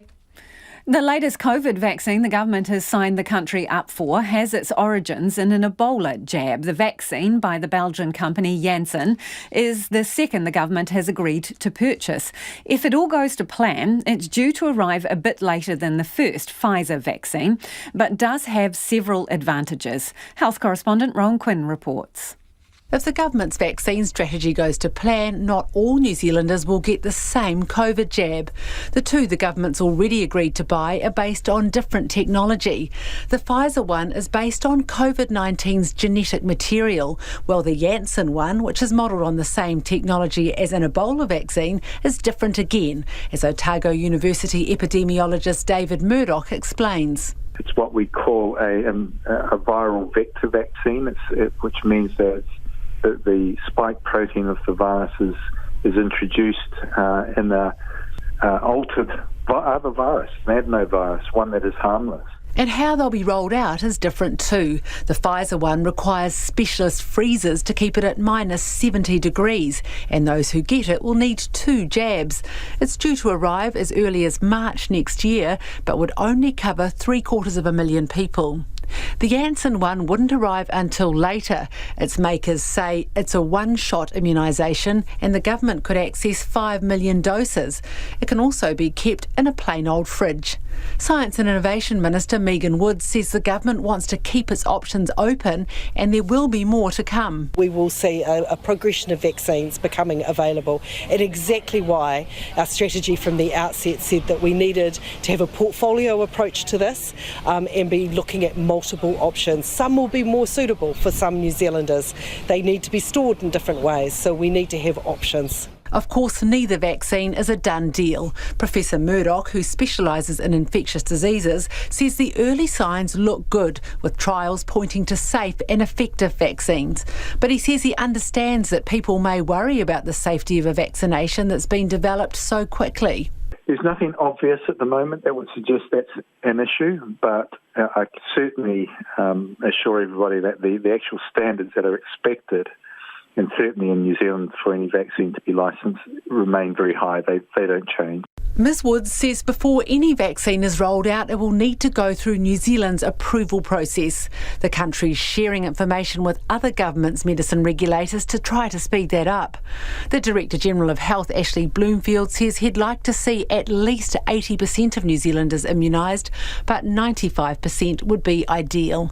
The latest COVID vaccine the government has signed the country up for has its origins in an Ebola jab. The vaccine by the Belgian company Janssen is the second the government has agreed to purchase. If it all goes to plan, it's due to arrive a bit later than the first Pfizer vaccine, but does have several advantages. Health correspondent Rowan Quinn reports. If the government's vaccine strategy goes to plan, not all New Zealanders will get the same COVID jab. The two the government's already agreed to buy are based on different technology. The Pfizer one is based on COVID-19's genetic material, while the Janssen one, which is modelled on the same technology as an Ebola vaccine, is different again, as Otago University epidemiologist David Murdoch explains. It's what we call a viral vector vaccine, which means that the spike protein of the virus is introduced in the altered other virus, an adenovirus, one that is harmless. And how they'll be rolled out is different too. The Pfizer one requires specialist freezers to keep it at minus 70 degrees, and those who get it will need 2 jabs. It's due to arrive as early as March next year, but would only cover 750,000 people. The Janssen one wouldn't arrive until later. Its makers say it's a one-shot immunisation and the government could access 5 million doses. It can also be kept in a plain old fridge. Science and Innovation Minister Megan Woods says the government wants to keep its options open and there will be more to come. We will see a progression of vaccines becoming available, and exactly why our strategy from the outset said that we needed to have a portfolio approach to this and be looking at multiple options. Some will be more suitable for some New Zealanders. They need to be stored in different ways, so we need to have options. Of course, neither vaccine is a done deal. Professor Murdoch, who specialises in infectious diseases, says the early signs look good, with trials pointing to safe and effective vaccines. But he says he understands that people may worry about the safety of a vaccination that's been developed so quickly. There's nothing obvious at the moment that would suggest that's an issue, but I certainly assure everybody that the actual standards that are expected, and certainly in New Zealand for any vaccine to be licensed, remain very high. They don't change. Ms Woods says before any vaccine is rolled out, it will need to go through New Zealand's approval process. The country's sharing information with other governments' medicine regulators to try to speed that up. The Director General of Health, Ashley Bloomfield, says he'd like to see at least 80% of New Zealanders immunised, but 95% would be ideal.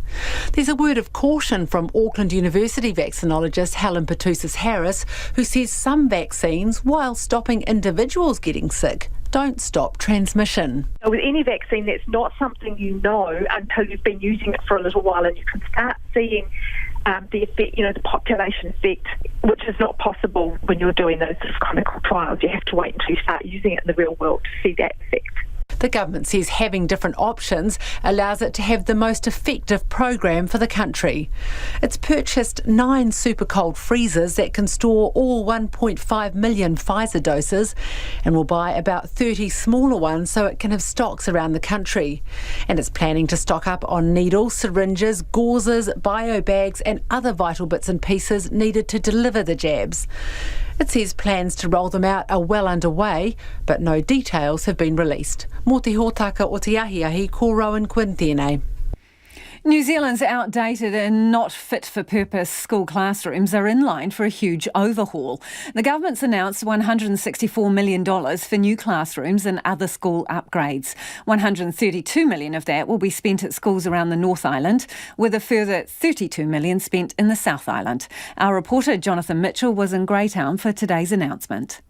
There's a word of caution from Auckland University vaccinologist Helen Pertussis-Harris, who says some vaccines, while stopping individuals getting sick, don't stop transmission. With any vaccine, that's not something you know until you've been using it for a little while, and you can start seeing the effect, the population effect, which is not possible when you're doing those sort of clinical trials. You have to wait until you start using it in the real world to see that effect. The government says having different options allows it to have the most effective program for the country. It's purchased 9 super cold freezers that can store all 1.5 million Pfizer doses and will buy about 30 smaller ones so it can have stocks around the country. And it's planning to stock up on needles, syringes, gauzes, bio bags and other vital bits and pieces needed to deliver the jabs. It says plans to roll them out are well underway, but no details have been released. Mō te hōtaka o te ahiahi, ko Rowan Quinn tēnei. New Zealand's outdated and not fit-for-purpose school classrooms are in line for a huge overhaul. The government's announced $164 million for new classrooms and other school upgrades. $132 million of that will be spent at schools around the North Island, with a further $32 million spent in the South Island. Our reporter Jonathan Mitchell was in Greytown for today's announcement.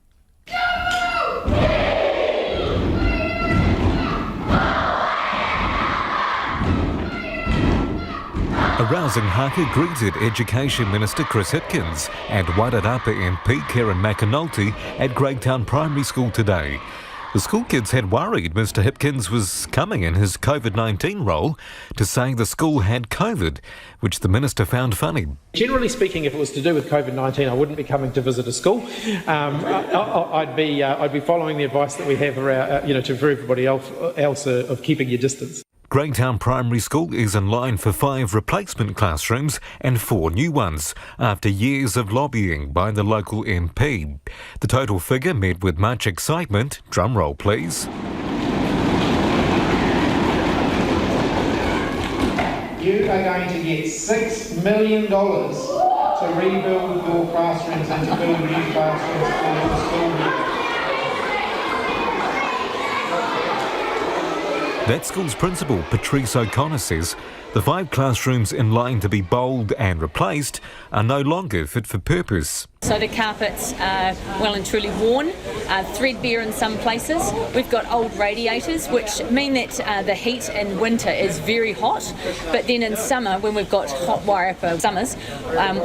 A rousing haka greeted Education Minister Chris Hipkins and Wairarapa MP Karen McAnulty at Greytown Primary School today. The school kids had worried Mr Hipkins was coming in his COVID-19 role to say the school had COVID, which the minister found funny. Generally speaking, if it was to do with COVID-19, I wouldn't be coming to visit a school. I'd be following the advice that we have around, for everybody else of keeping your distance. Greytown Primary School is in line for 5 replacement classrooms and 4 new ones after years of lobbying by the local MP. The total figure met with much excitement. Drum roll, please. You are going to get $6 million to rebuild your classrooms and to build new classrooms for the school year. That school's principal, Patrice O'Connor, says the 5 classrooms in line to be bowled and replaced are no longer fit for purpose. So the carpets are well and truly worn, threadbare in some places. We've got old radiators, which mean that the heat in winter is very hot, but then in summer, when we've got hot Wairarapa summers,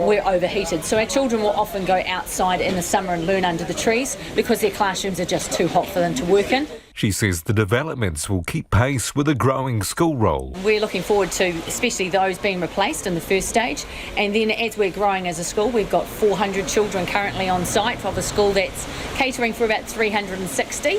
we're overheated. So our children will often go outside in the summer and learn under the trees because their classrooms are just too hot for them to work in. She says the developments will keep pace with a growing school roll. We're looking forward to especially those being replaced in the first stage, and then as we're growing as a school, we've got 400 children currently on site of a school that's catering for about 360.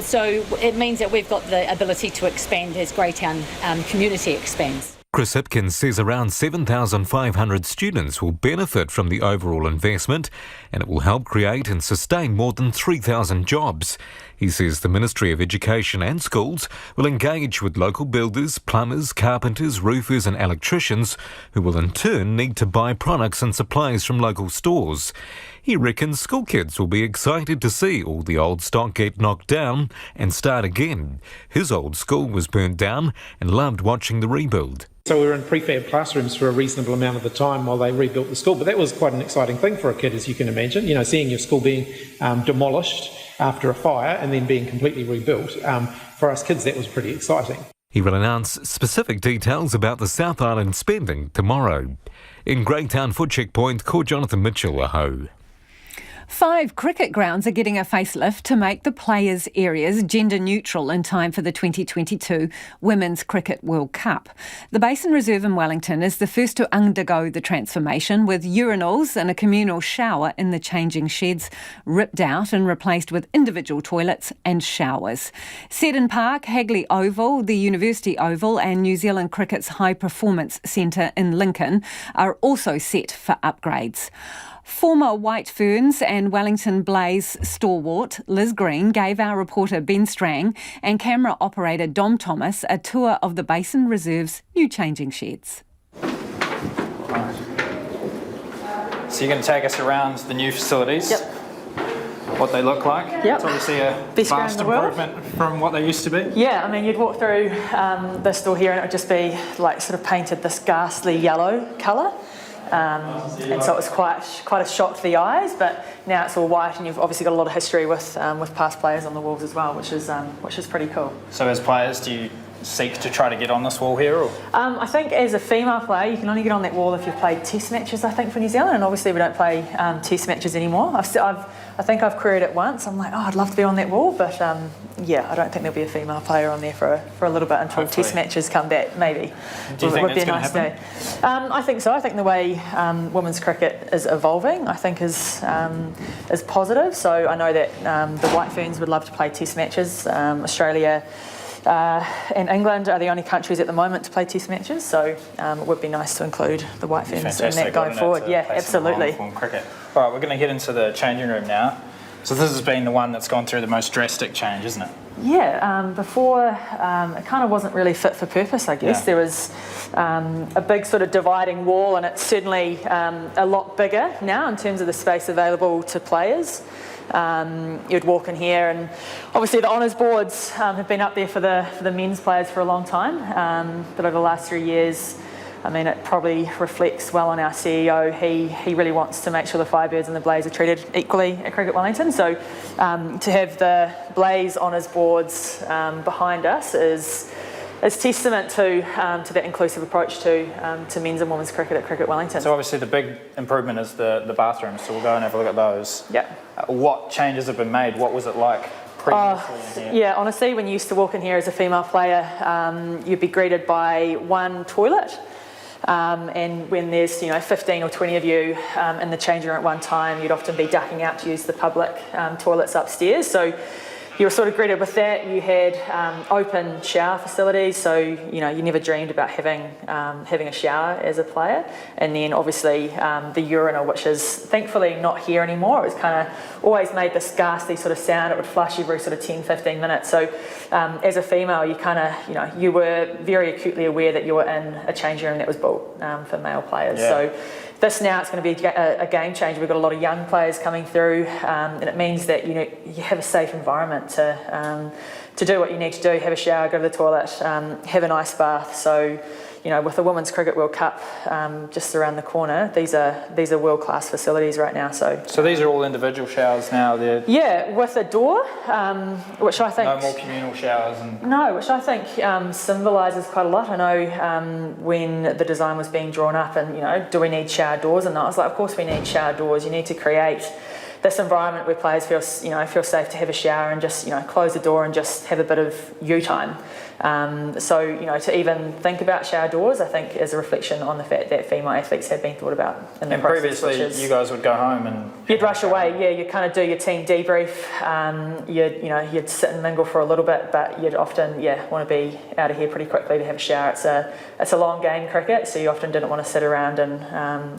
So it means that we've got the ability to expand as Greytown community expands. Chris Hipkins says around 7,500 students will benefit from the overall investment, and it will help create and sustain more than 3,000 jobs. He says the Ministry of Education and Schools will engage with local builders, plumbers, carpenters, roofers and electricians, who will in turn need to buy products and supplies from local stores. He reckons school kids will be excited to see all the old stock get knocked down and start again. His old school was burnt down and loved watching the rebuild. So we were in prefab classrooms for a reasonable amount of the time while they rebuilt the school, but that was quite an exciting thing for a kid, as you can imagine. You know, seeing your school being demolished after a fire and then being completely rebuilt. For us kids, that was pretty exciting. He will announce specific details about the South Island spending tomorrow. In Greytown Foot Checkpoint, call Jonathan Mitchell, Aho. 5 cricket grounds are getting a facelift to make the players' areas gender neutral in time for the 2022 Women's Cricket World Cup. The Basin Reserve in Wellington is the first to undergo the transformation, with urinals and a communal shower in the changing sheds ripped out and replaced with individual toilets and showers. Seddon Park, Hagley Oval, the University Oval and New Zealand Cricket's High Performance Centre in Lincoln are also set for upgrades. Former White Ferns and Wellington Blaze stalwart Liz Green gave our reporter Ben Strang and camera operator Dom Thomas a tour of the Basin Reserve's new changing sheds. So you're going to take us around the new facilities? Yep. What they look like? Yep. It's obviously a Best vast improvement from what they used to be. Yeah, I mean, you'd walk through this door here and it would just be like sort of painted this ghastly yellow colour. And so it was quite a shock to the eyes, but now it's all white, and you've obviously got a lot of history with past players on the walls as well, which is pretty cool. So as players, do you seek to try to get on this wall here? Or? I think as a female player, you can only get on that wall if you've played test matches, I think, for New Zealand, and obviously we don't play test matches anymore. I think I've queried it once. I'm like, I'd love to be on that wall, but yeah, I don't think there'll be a female player on there for a little bit until Hopefully. Test matches come back, maybe. Do you think would be a nice day. I think so. I think the way women's cricket is evolving, I think is positive. So I know that the White Ferns would love to play test matches. Australia and England are the only countries at the moment to play test matches, so it would be nice to include the White Ferns in that going forward. Yeah, absolutely. Cricket. All right, we're going to head into the changing room now. So this has been the one that's gone through the most drastic change, isn't it? Yeah, before it kind of wasn't really fit for purpose, I guess. Yeah. There was a big sort of dividing wall, and it's certainly a lot bigger now in terms of the space available to players. You'd walk in here, and obviously the honours boards have been up there for the men's players for a long time, but over the last 3 years, I mean, it probably reflects well on our CEO. He really wants to make sure the Firebirds and the Blaze are treated equally at Cricket Wellington. So to have the Blaze honours boards behind us is testament to that inclusive approach to men's and women's cricket at Cricket Wellington. So obviously the big improvement is the bathrooms, so we'll go and have a look at those. Yeah. What changes have been made? What was it like previously in here? Yeah, honestly, when you used to walk in here as a female player, you'd be greeted by one toilet. And when there's 15 or 20 of you in the changing room at one time, you'd often be ducking out to use the public toilets upstairs. So you were sort of greeted with that. You had open shower facilities, so you never dreamed about having a shower as a player. And then obviously the urinal, which is thankfully not here anymore. It was kind of always made this ghastly sort of sound. It would flush every sort of 10-15 minutes. So as a female, you kind of you were very acutely aware that you were in a changing room that was built for male players. Yeah. So this now, it's going to be a game changer. We've got a lot of young players coming through, and it means that you have a safe environment to do what you need to do. Have a shower, go to the toilet, have an ice bath. So, with the Women's Cricket World Cup just around the corner, these are world-class facilities right now. So these are all individual showers now. Yeah, with a door, which I think no more communal showers. No, which I think symbolises quite a lot. I know when the design was being drawn up, and do we need shower doors? And I was like, of course we need shower doors. You need to create this environment where players feel safe to have a shower and just close the door and just have a bit of you time. So to even think about shower doors, I think, is a reflection on the fact that female athletes have been thought about in the process. Previously, you guys would go home and you'd rush away. Yeah, you kind of do your team debrief. You'd sit and mingle for a little bit, but you'd often want to be out of here pretty quickly to have a shower. It's a long game, cricket, so you often didn't want to sit around and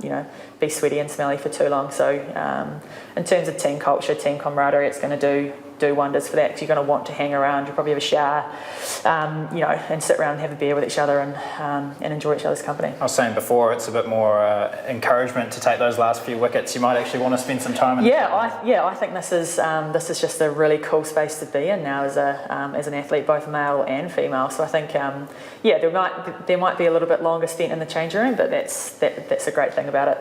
be sweaty and smelly for too long. So in terms of team culture, team camaraderie, it's going to do wonders for that, because you're going to want to hang around. You'll probably have a shower, and sit around and have a beer with each other and enjoy each other's company. I was saying before, it's a bit more encouragement to take those last few wickets. You might actually want to spend some time in I think this is just a really cool space to be in now as an athlete, both male and female. So I think there might be a little bit longer spent in the changing room, but that's a great thing about it.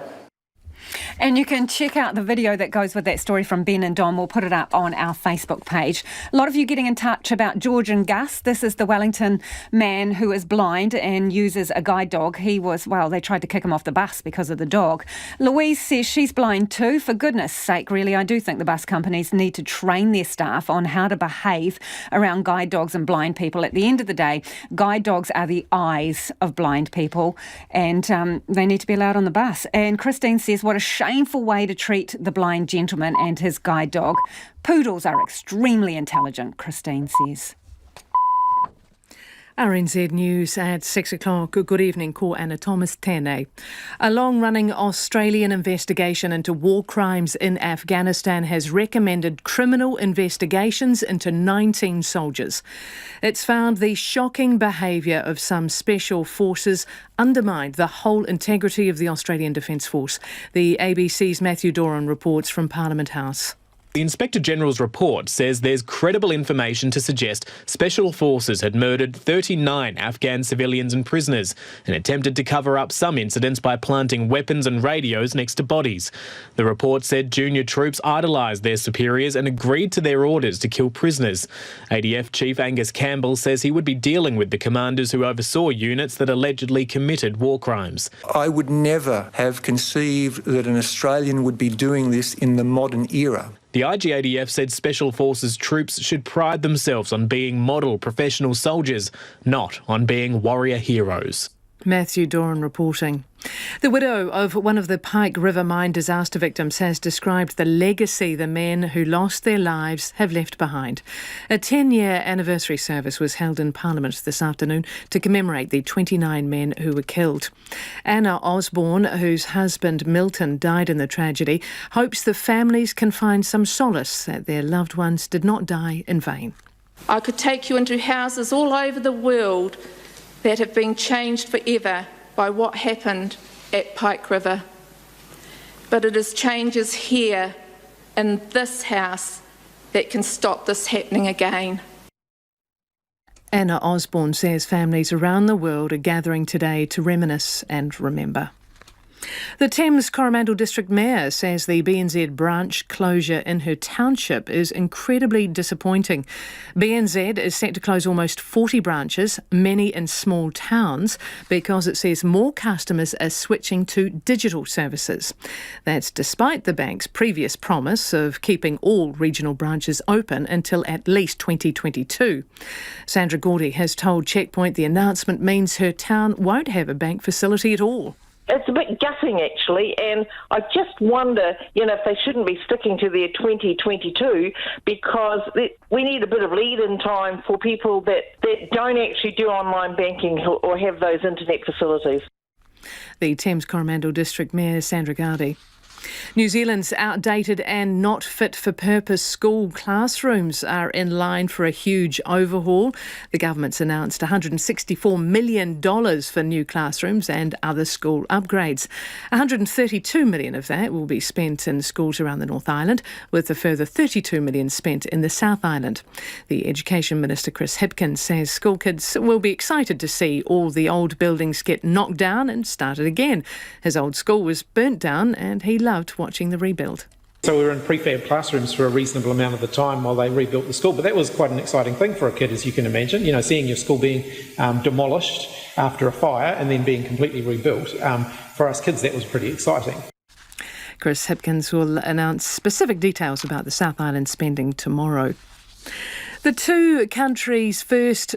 And you can check out the video that goes with that story from Ben and Don. We'll put it up on our Facebook page. A lot of you getting in touch about George and Gus. This is the Wellington man who is blind and uses a guide dog. They tried to kick him off the bus because of the dog. Louise says she's blind too. For goodness sake, really, I do think the bus companies need to train their staff on how to behave around guide dogs and blind people. At the end of the day, guide dogs are the eyes of blind people, and they need to be allowed on the bus. And Christine says, what a shameful way to treat the blind gentleman and his guide dog. Poodles are extremely intelligent, Christine says. RNZ News at 6 o'clock. Good evening, ko Anna Thomas Tene. A long-running Australian investigation into war crimes in Afghanistan has recommended criminal investigations into 19 soldiers. It's found the shocking behaviour of some special forces undermined the whole integrity of the Australian Defence Force. The ABC's Matthew Doran reports from Parliament House. The Inspector General's report says there's credible information to suggest special forces had murdered 39 Afghan civilians and prisoners and attempted to cover up some incidents by planting weapons and radios next to bodies. The report said junior troops idolised their superiors and agreed to their orders to kill prisoners. ADF Chief Angus Campbell says he would be dealing with the commanders who oversaw units that allegedly committed war crimes. I would never have conceived that an Australian would be doing this in the modern era. The IGADF said Special Forces troops should pride themselves on being model professional soldiers, not on being warrior heroes. Matthew Doran reporting. The widow of one of the Pike River mine disaster victims has described the legacy the men who lost their lives have left behind. A 10-year anniversary service was held in Parliament this afternoon to commemorate the 29 men who were killed. Anna Osborne, whose husband Milton died in the tragedy, hopes the families can find some solace that their loved ones did not die in vain. I could take you into houses all over the world that have been changed forever by what happened at Pike River. But it is changes here in this house that can stop this happening again. Anna Osborne says families around the world are gathering today to reminisce and remember. The Thames Coromandel District Mayor says the BNZ branch closure in her township is incredibly disappointing. BNZ is set to close almost 40 branches, many in small towns, because it says more customers are switching to digital services. That's despite the bank's previous promise of keeping all regional branches open until at least 2022. Sandra Gordy has told Checkpoint the announcement means her town won't have a bank facility at all. It's a bit gutting, actually, and I just wonder, if they shouldn't be sticking to their 2022, because we need a bit of lead-in time for people that don't actually do online banking or have those internet facilities. The Thames Coromandel District Mayor, Sandra Gardy. New Zealand's outdated and not fit for purpose school classrooms are in line for a huge overhaul. The government's announced $164 million for new classrooms and other school upgrades. $132 million of that will be spent in schools around the North Island, with a further $32 million spent in the South Island. The Education Minister Chris Hipkins says school kids will be excited to see all the old buildings get knocked down and started again. His old school was burnt down and he loved watching the rebuild. So we were in prefab classrooms for a reasonable amount of the time while they rebuilt the school, but that was quite an exciting thing for a kid, as you can imagine, seeing your school being demolished after a fire and then being completely rebuilt. For us kids, that was pretty exciting. Chris Hipkins will announce specific details about the South Island spending tomorrow. The country's first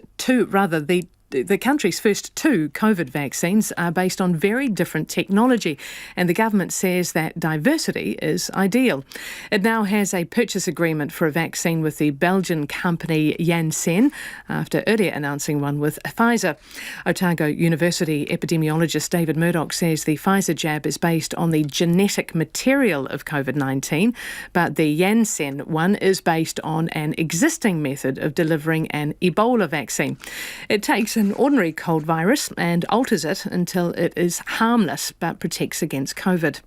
two COVID vaccines are based on very different technology, and the government says that diversity is ideal. It now has a purchase agreement for a vaccine with the Belgian company Janssen, after earlier announcing one with Pfizer. Otago University epidemiologist David Murdoch says the Pfizer jab is based on the genetic material of COVID-19, but the Janssen one is based on an existing method of delivering an Ebola vaccine. It takes an ordinary cold virus and alters it until it is harmless but protects against COVID.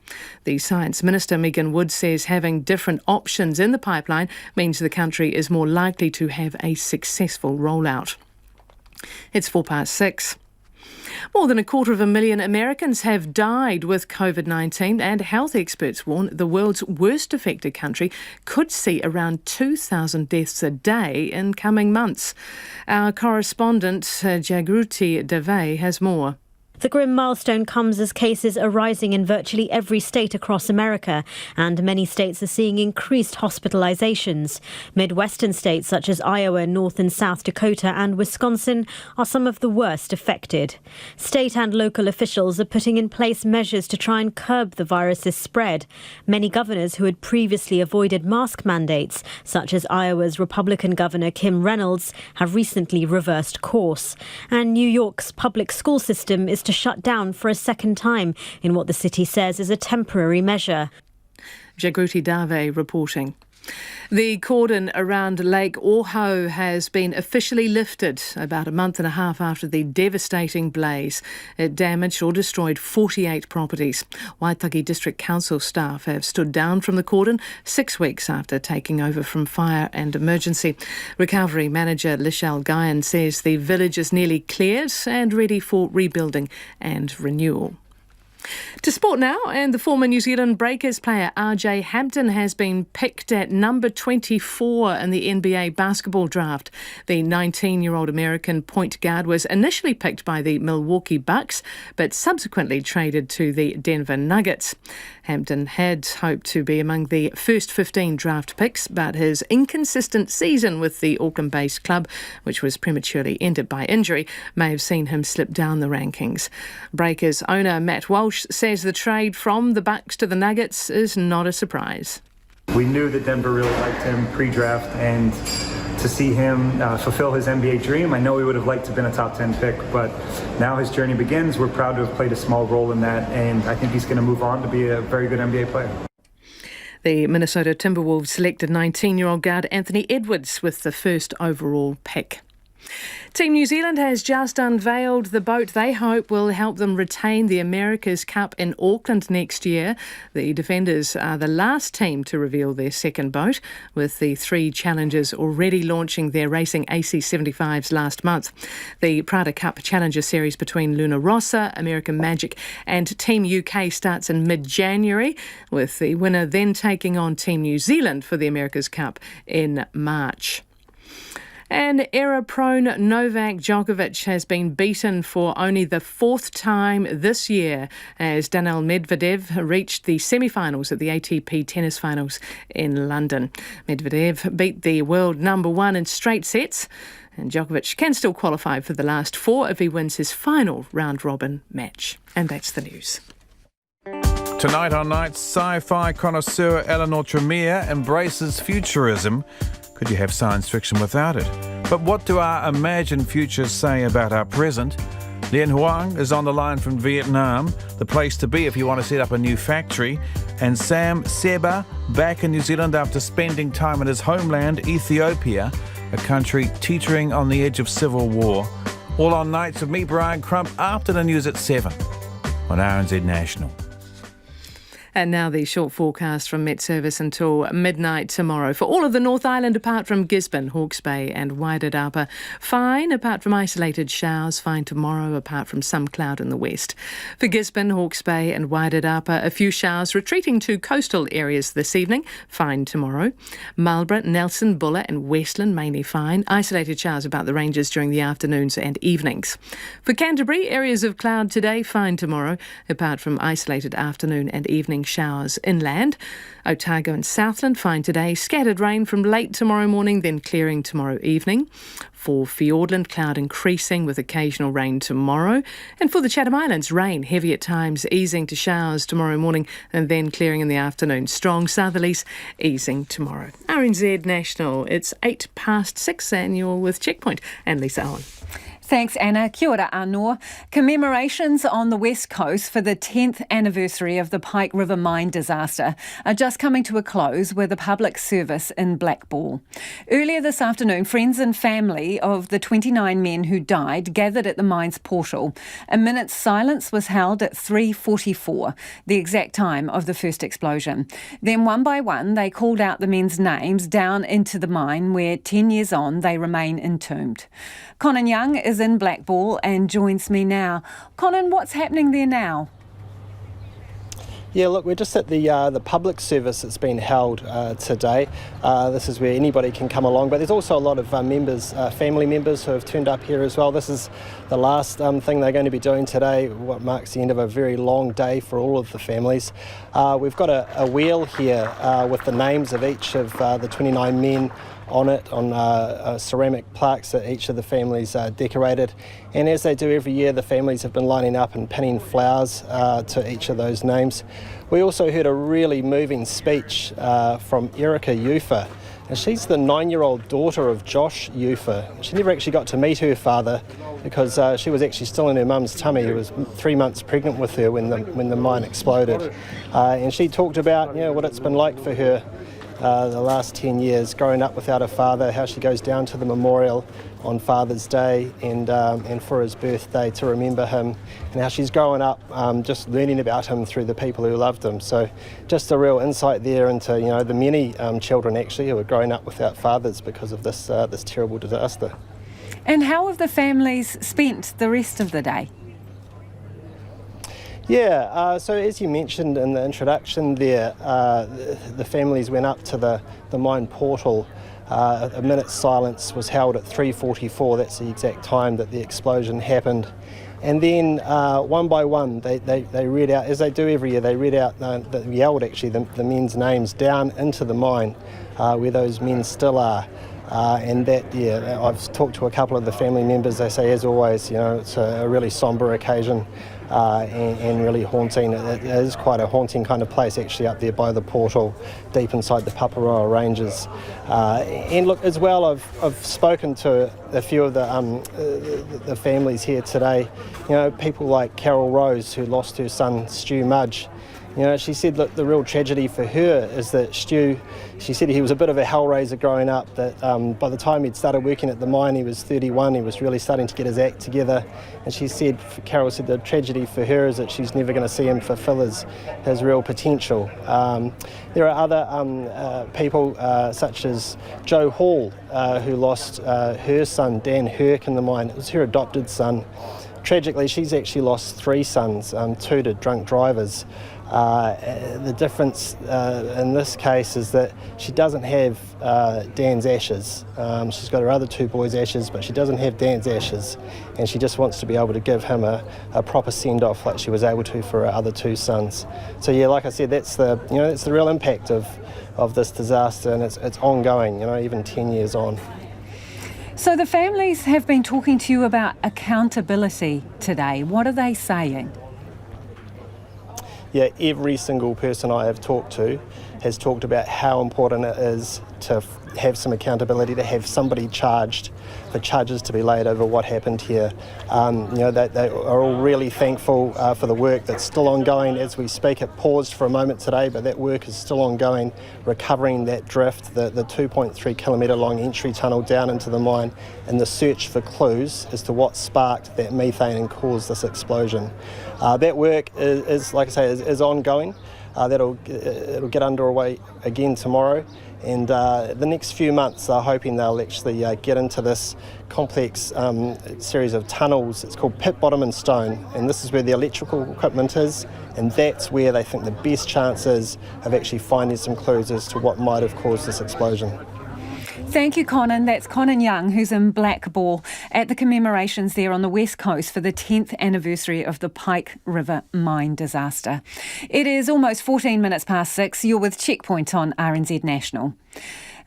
The Science Minister, Megan Wood, says having different options in the pipeline means the country is more likely to have a successful rollout. It's 6:04. More than 250,000 Americans have died with COVID-19, and health experts warn the world's worst affected country could see around 2,000 deaths a day in coming months. Our correspondent Jagruti Dave has more. The grim milestone comes as cases are rising in virtually every state across America, and many states are seeing increased hospitalizations. Midwestern states such as Iowa, North and South Dakota and Wisconsin are some of the worst affected. State and local officials are putting in place measures to try and curb the virus's spread. Many governors who had previously avoided mask mandates, such as Iowa's Republican Governor Kim Reynolds, have recently reversed course. And New York's public school system is to shut down for a second time in what the city says is a temporary measure. Jagruti Dave reporting. The cordon around Lake Oahu has been officially lifted about a month and a half after the devastating blaze. It damaged or destroyed 48 properties. Waitaki District Council staff have stood down from the cordon 6 weeks after taking over from fire and emergency. Recovery manager Lishelle Guyan says the village is nearly cleared and ready for rebuilding and renewal. To sport now, and the former New Zealand Breakers player RJ Hampton has been picked at number 24 in the NBA basketball draft. The 19-year-old American point guard was initially picked by the Milwaukee Bucks, but subsequently traded to the Denver Nuggets. Hampton had hoped to be among the first 15 draft picks, but his inconsistent season with the Auckland-based club, which was prematurely ended by injury, may have seen him slip down the rankings. Breakers owner Matt Walsh says the trade from the Bucks to the Nuggets is not a surprise. We knew that Denver really liked him pre-draft, and to see him fulfill his NBA dream, I know he would have liked to have been a top 10 pick, but now his journey begins. We're proud to have played a small role in that, and I think he's going to move on to be a very good NBA player. The Minnesota Timberwolves selected 19-year-old guard Anthony Edwards with the first overall pick. Team New Zealand has just unveiled the boat they hope will help them retain the America's Cup in Auckland next year. The Defenders are the last team to reveal their second boat, with the three challengers already launching their racing AC75s last month. The Prada Cup Challenger Series between Luna Rossa, American Magic and Team UK starts in mid-January, with the winner then taking on Team New Zealand for the America's Cup in March. And error-prone Novak Djokovic has been beaten for only the fourth time this year as Daniil Medvedev reached the semi-finals at the ATP Tennis Finals in London. Medvedev beat the world number one in straight sets, and Djokovic can still qualify for the last four if he wins his final round-robin match. And that's the news. Tonight on Night's sci-fi connoisseur Eleanor Tremere embraces futurism. Could you have science fiction without it? But what do our imagined futures say about our present? Lien Huang is on the line from Vietnam, the place to be if you want to set up a new factory. And Sam Seba, back in New Zealand after spending time in his homeland, Ethiopia, a country teetering on the edge of civil war. All on Nights with me, Brian Crump, after the news at 7 on RNZ National. And now the short forecast from Met Service until midnight tomorrow. For all of the North Island, apart from Gisborne, Hawke's Bay and Wairarapa, fine apart from isolated showers, fine tomorrow apart from some cloud in the west. For Gisborne, Hawke's Bay and Wairarapa, a few showers retreating to coastal areas this evening, fine tomorrow. Marlborough, Nelson, Buller and Westland, mainly fine. Isolated showers about the ranges during the afternoons and evenings. For Canterbury, areas of cloud today, fine tomorrow, apart from isolated afternoon and evening showers inland. Otago and Southland fine today. Scattered rain from late tomorrow morning, then clearing tomorrow evening. For Fiordland, cloud increasing with occasional rain tomorrow. And for the Chatham Islands, rain heavy at times, easing to showers tomorrow morning and then clearing in the afternoon. Strong southerlies easing tomorrow. RNZ National, it's 6:08 and you're with Checkpoint and Lisa Owen. Thanks, Anna. Kia ora anō. Commemorations on the West Coast for the 10th anniversary of the Pike River mine disaster are just coming to a close with a public service in Blackball. Earlier this afternoon, friends and family of the 29 men who died gathered at the mine's portal. A minute's silence was held at 3:44, the exact time of the first explosion. Then one by one, they called out the men's names down into the mine where 10 years on they remain entombed. Conan Young is in Blackball and joins me now. Conan, what's happening there now? Yeah, look, we're just at the public service that's been held today. This is where anybody can come along, but there's also a lot of family members who have turned up here as well. This is the last thing they're going to be doing today, what marks the end of a very long day for all of the families. We've got a wheel here with the names of each of the 29 men on it, on ceramic plaques that each of the families decorated. And as they do every year, the families have been lining up and pinning flowers to each of those names. We also heard a really moving speech from Erica Yufa. And she's the 9-year-old daughter of Josh Yufa. She never actually got to meet her father because she was actually still in her mum's tummy, who was 3 months pregnant with her when the mine exploded. And she talked about what it's been like for her the last 10 years, growing up without a father, how she goes down to the memorial on Father's Day and for his birthday to remember him, and how she's growing up just learning about him through the people who loved him. So just a real insight there into the many children actually who are growing up without fathers because of this terrible disaster. And how have the families spent the rest of the day? Yeah, so as you mentioned in the introduction there, the families went up to the mine portal. A minute's silence was held at 3:44, that's the exact time that the explosion happened. And then one by one they read out, as they do every year, they read out, yelled actually the men's names down into the mine where those men still are. And that, I've talked to a couple of the family members, they say as always, it's a really sombre occasion. And really haunting. It is quite a haunting kind of place actually up there by the portal, deep inside the Paparoa Ranges. And look, as well, I've spoken to a few of the families here today. People like Carol Rose, who lost her son Stu Mudge. She said that the real tragedy for her is that Stu, she said he was a bit of a hellraiser growing up, that by the time he'd started working at the mine, he was 31, he was really starting to get his act together. And she said, Carol said, the tragedy for her is that she's never going to see him fulfill his real potential. There are other people such as Jo Hall, who lost her son, Dan Herc, in the mine. It was her adopted son. Tragically, she's actually lost 3 sons, 2 to drunk drivers. The difference in this case is that she doesn't have Dan's ashes. She's got her other 2 boys' ashes, but she doesn't have Dan's ashes, and she just wants to be able to give him a proper send-off like she was able to for her other 2 sons. So yeah, like I said, that's the real impact of this disaster, and it's ongoing, even 10 years on. So the families have been talking to you about accountability today. What are they saying? Yeah, every single person I have talked to has talked about how important it is to have some accountability, to have somebody charged, for charges to be laid over what happened here. They are all really thankful for the work that's still ongoing as we speak. It paused for a moment today, but that work is still ongoing, recovering that drift, the 2.3 kilometre long entry tunnel down into the mine, and the search for clues as to what sparked that methane and caused this explosion. That work is, like I say, is ongoing. It'll get underway again tomorrow, and the next few months they're hoping they'll actually get into this complex series of tunnels. It's called Pit Bottom and Stone, and this is where the electrical equipment is, and that's where they think the best chance is of actually finding some clues as to what might have caused this explosion. Thank you, Conan. That's Conan Young, who's in Blackball at the commemorations there on the West Coast for the 10th anniversary of the Pike River mine disaster. It is almost 14 minutes past 6. You're with Checkpoint on RNZ National.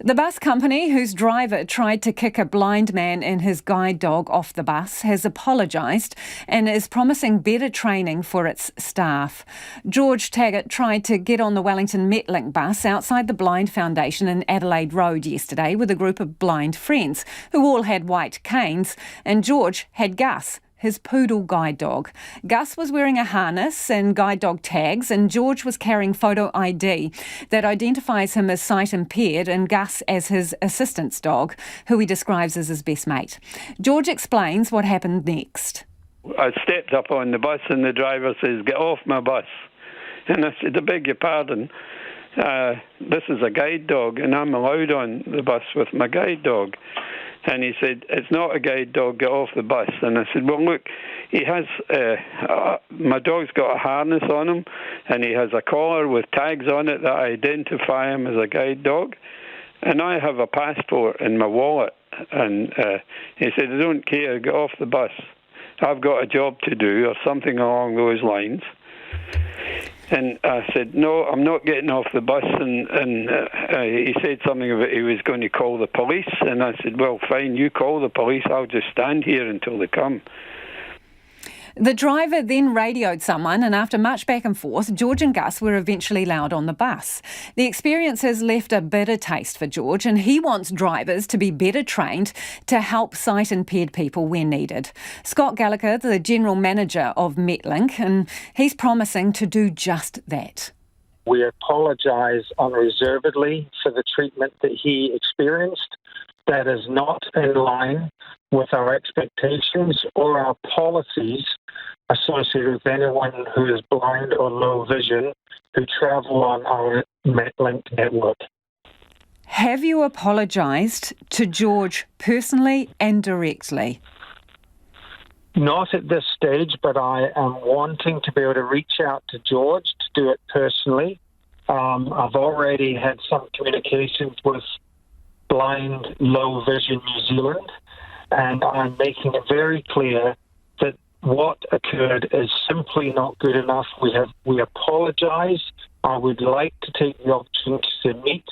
The bus company, whose driver tried to kick a blind man and his guide dog off the bus, has apologised and is promising better training for its staff. George Taggart tried to get on the Wellington Metlink bus outside the Blind Foundation in Adelaide Road yesterday with a group of blind friends who all had white canes, and George had Gus, his poodle guide dog. Gus was wearing a harness and guide dog tags, and George was carrying photo ID that identifies him as sight impaired and Gus as his assistance dog, who he describes as his best mate. George explains what happened next. I stepped up on the bus and the driver says, "Get off my bus." And I said, "I beg your pardon, this is a guide dog and I'm allowed on the bus with my guide dog." And he said, "It's not a guide dog, get off the bus." And I said, "Well, look, he has, my dog's got a harness on him and he has a collar with tags on it that identify him as a guide dog. And I have a passport in my wallet." And he said, "I don't care, get off the bus. I've got a job to do," or something along those lines. And I said, "No, I'm not getting off the bus." And he said something about he was going to call the police. And I said, "Well, fine, you call the police. I'll just stand here until they come." The driver then radioed someone, and after much back and forth, George and Gus were eventually allowed on the bus. The experience has left a bitter taste for George, and he wants drivers to be better trained to help sight-impaired people where needed. Scott Gallagher, the General Manager of Metlink, and he's promising to do just that. We apologise unreservedly for the treatment that he experienced. That is not in line with our expectations or our policies associated with anyone who is blind or low vision who travel on our Metlink network. Have you apologised to George personally and directly? Not at this stage, but I am wanting to be able to reach out to George to do it personally. I've already had some communications with Blind Low Vision New Zealand, and I'm making it very clear that what occurred is simply not good enough. We apologise. I would like to take the opportunity to meet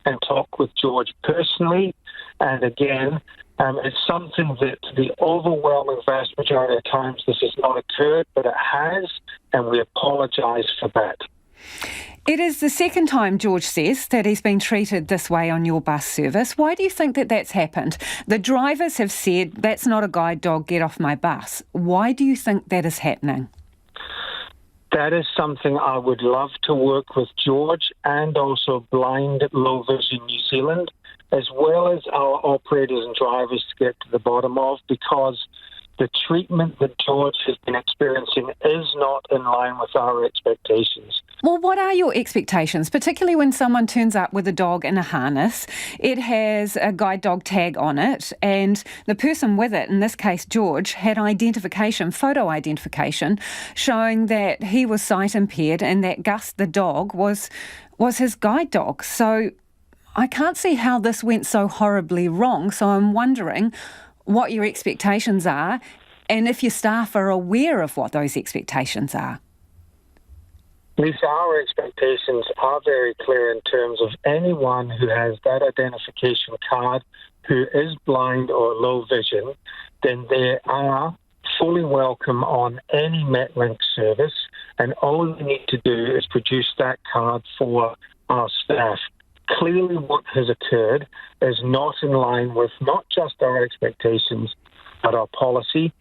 and talk with George personally. And again, it's something that the overwhelming vast majority of times this has not occurred, but it has, and we apologise for that. It is the second time, George says, that he's been treated this way on your bus service. Why do you think that that's happened? The drivers have said, "That's not a guide dog, get off my bus." Why do you think that is happening? That is something I would love to work with George and also Blind Low Vision New Zealand, as well as our operators and drivers to get to the bottom of, because the treatment that George has been experiencing is not in line with our expectations. Well, what are your expectations, particularly when someone turns up with a dog in a harness? It has a guide dog tag on it, and the person with it, in this case George, had identification, photo identification, showing that he was sight impaired and that Gus the dog was his guide dog. So I can't see how this went so horribly wrong, so I'm wondering what your expectations are and if your staff are aware of what those expectations are. Lisa, our expectations are very clear in terms of anyone who has that identification card who is blind or low vision, then they are fully welcome on any Metlink service, and all they need to do is produce that card for our staff. Clearly what has occurred is not in line with not just our expectations, but our policy.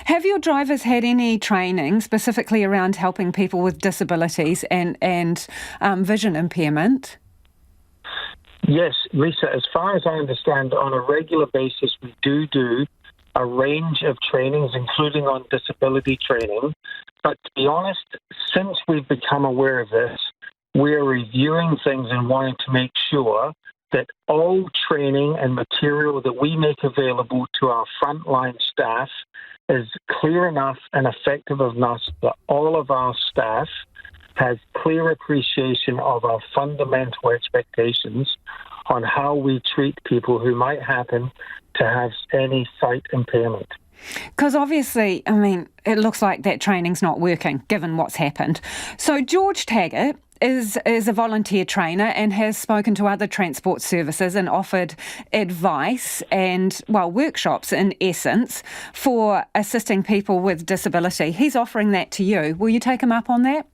Have your drivers had any training specifically around helping people with disabilities and vision impairment? Yes, Lisa, as far as I understand, on a regular basis, we do a range of trainings, including on disability training. But to be honest, since we've become aware of this, we're reviewing things and wanting to make sure that all training and material that we make available to our frontline staff is clear enough and effective enough that all of our staff has clear appreciation of our fundamental expectations on how we treat people who might happen to have any sight impairment. Because obviously, I mean, it looks like that training's not working, given what's happened. So George Taggart is a volunteer trainer and has spoken to other transport services and offered advice and, well, workshops in essence for assisting people with disability. He's offering that to you. Will you take him up on that?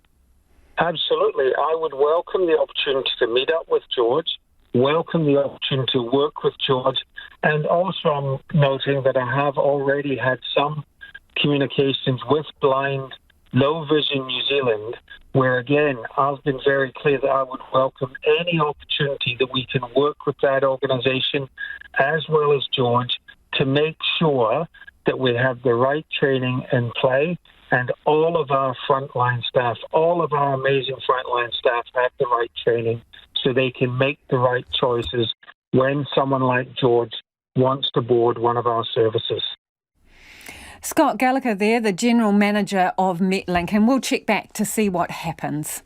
Absolutely. I would welcome the opportunity to meet up with George, welcome the opportunity to work with George, and also I'm noting that I have already had some communications with Blind Low Vision New Zealand, where again, I've been very clear that I would welcome any opportunity that we can work with that organisation as well as George to make sure that we have the right training in play and all of our frontline staff, all of our amazing frontline staff have the right training so they can make the right choices when someone like George wants to board one of our services. Scott Gallagher there, the General Manager of Metlink, and we'll check back to see what happens.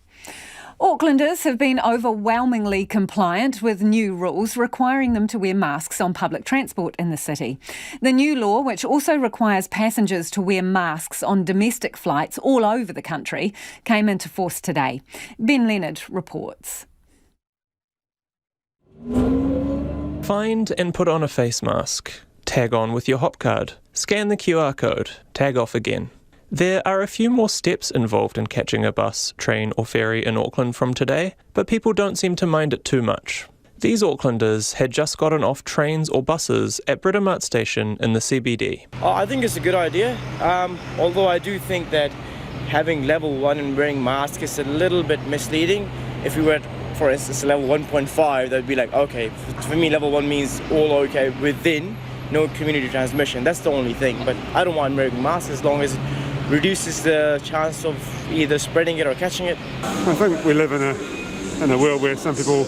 Aucklanders have been overwhelmingly compliant with new rules requiring them to wear masks on public transport in the city. The new law, which also requires passengers to wear masks on domestic flights all over the country, came into force today. Ben Leonard reports. Find and put on a face mask. Tag on with your hop card. Scan the QR code. Tag off again. There are a few more steps involved in catching a bus, train or ferry in Auckland from today, but people don't seem to mind it too much. These Aucklanders had just gotten off trains or buses at Britomart Station in the CBD. I think it's a good idea, although I do think that having level 1 and wearing masks is a little bit misleading. If we were at, for instance, level 1.5, that'd be like, okay, for me level 1 means all okay within, no community transmission. That's the only thing, but I don't mind wearing masks as long as it reduces the chance of either spreading it or catching it. I think we live in a world where some people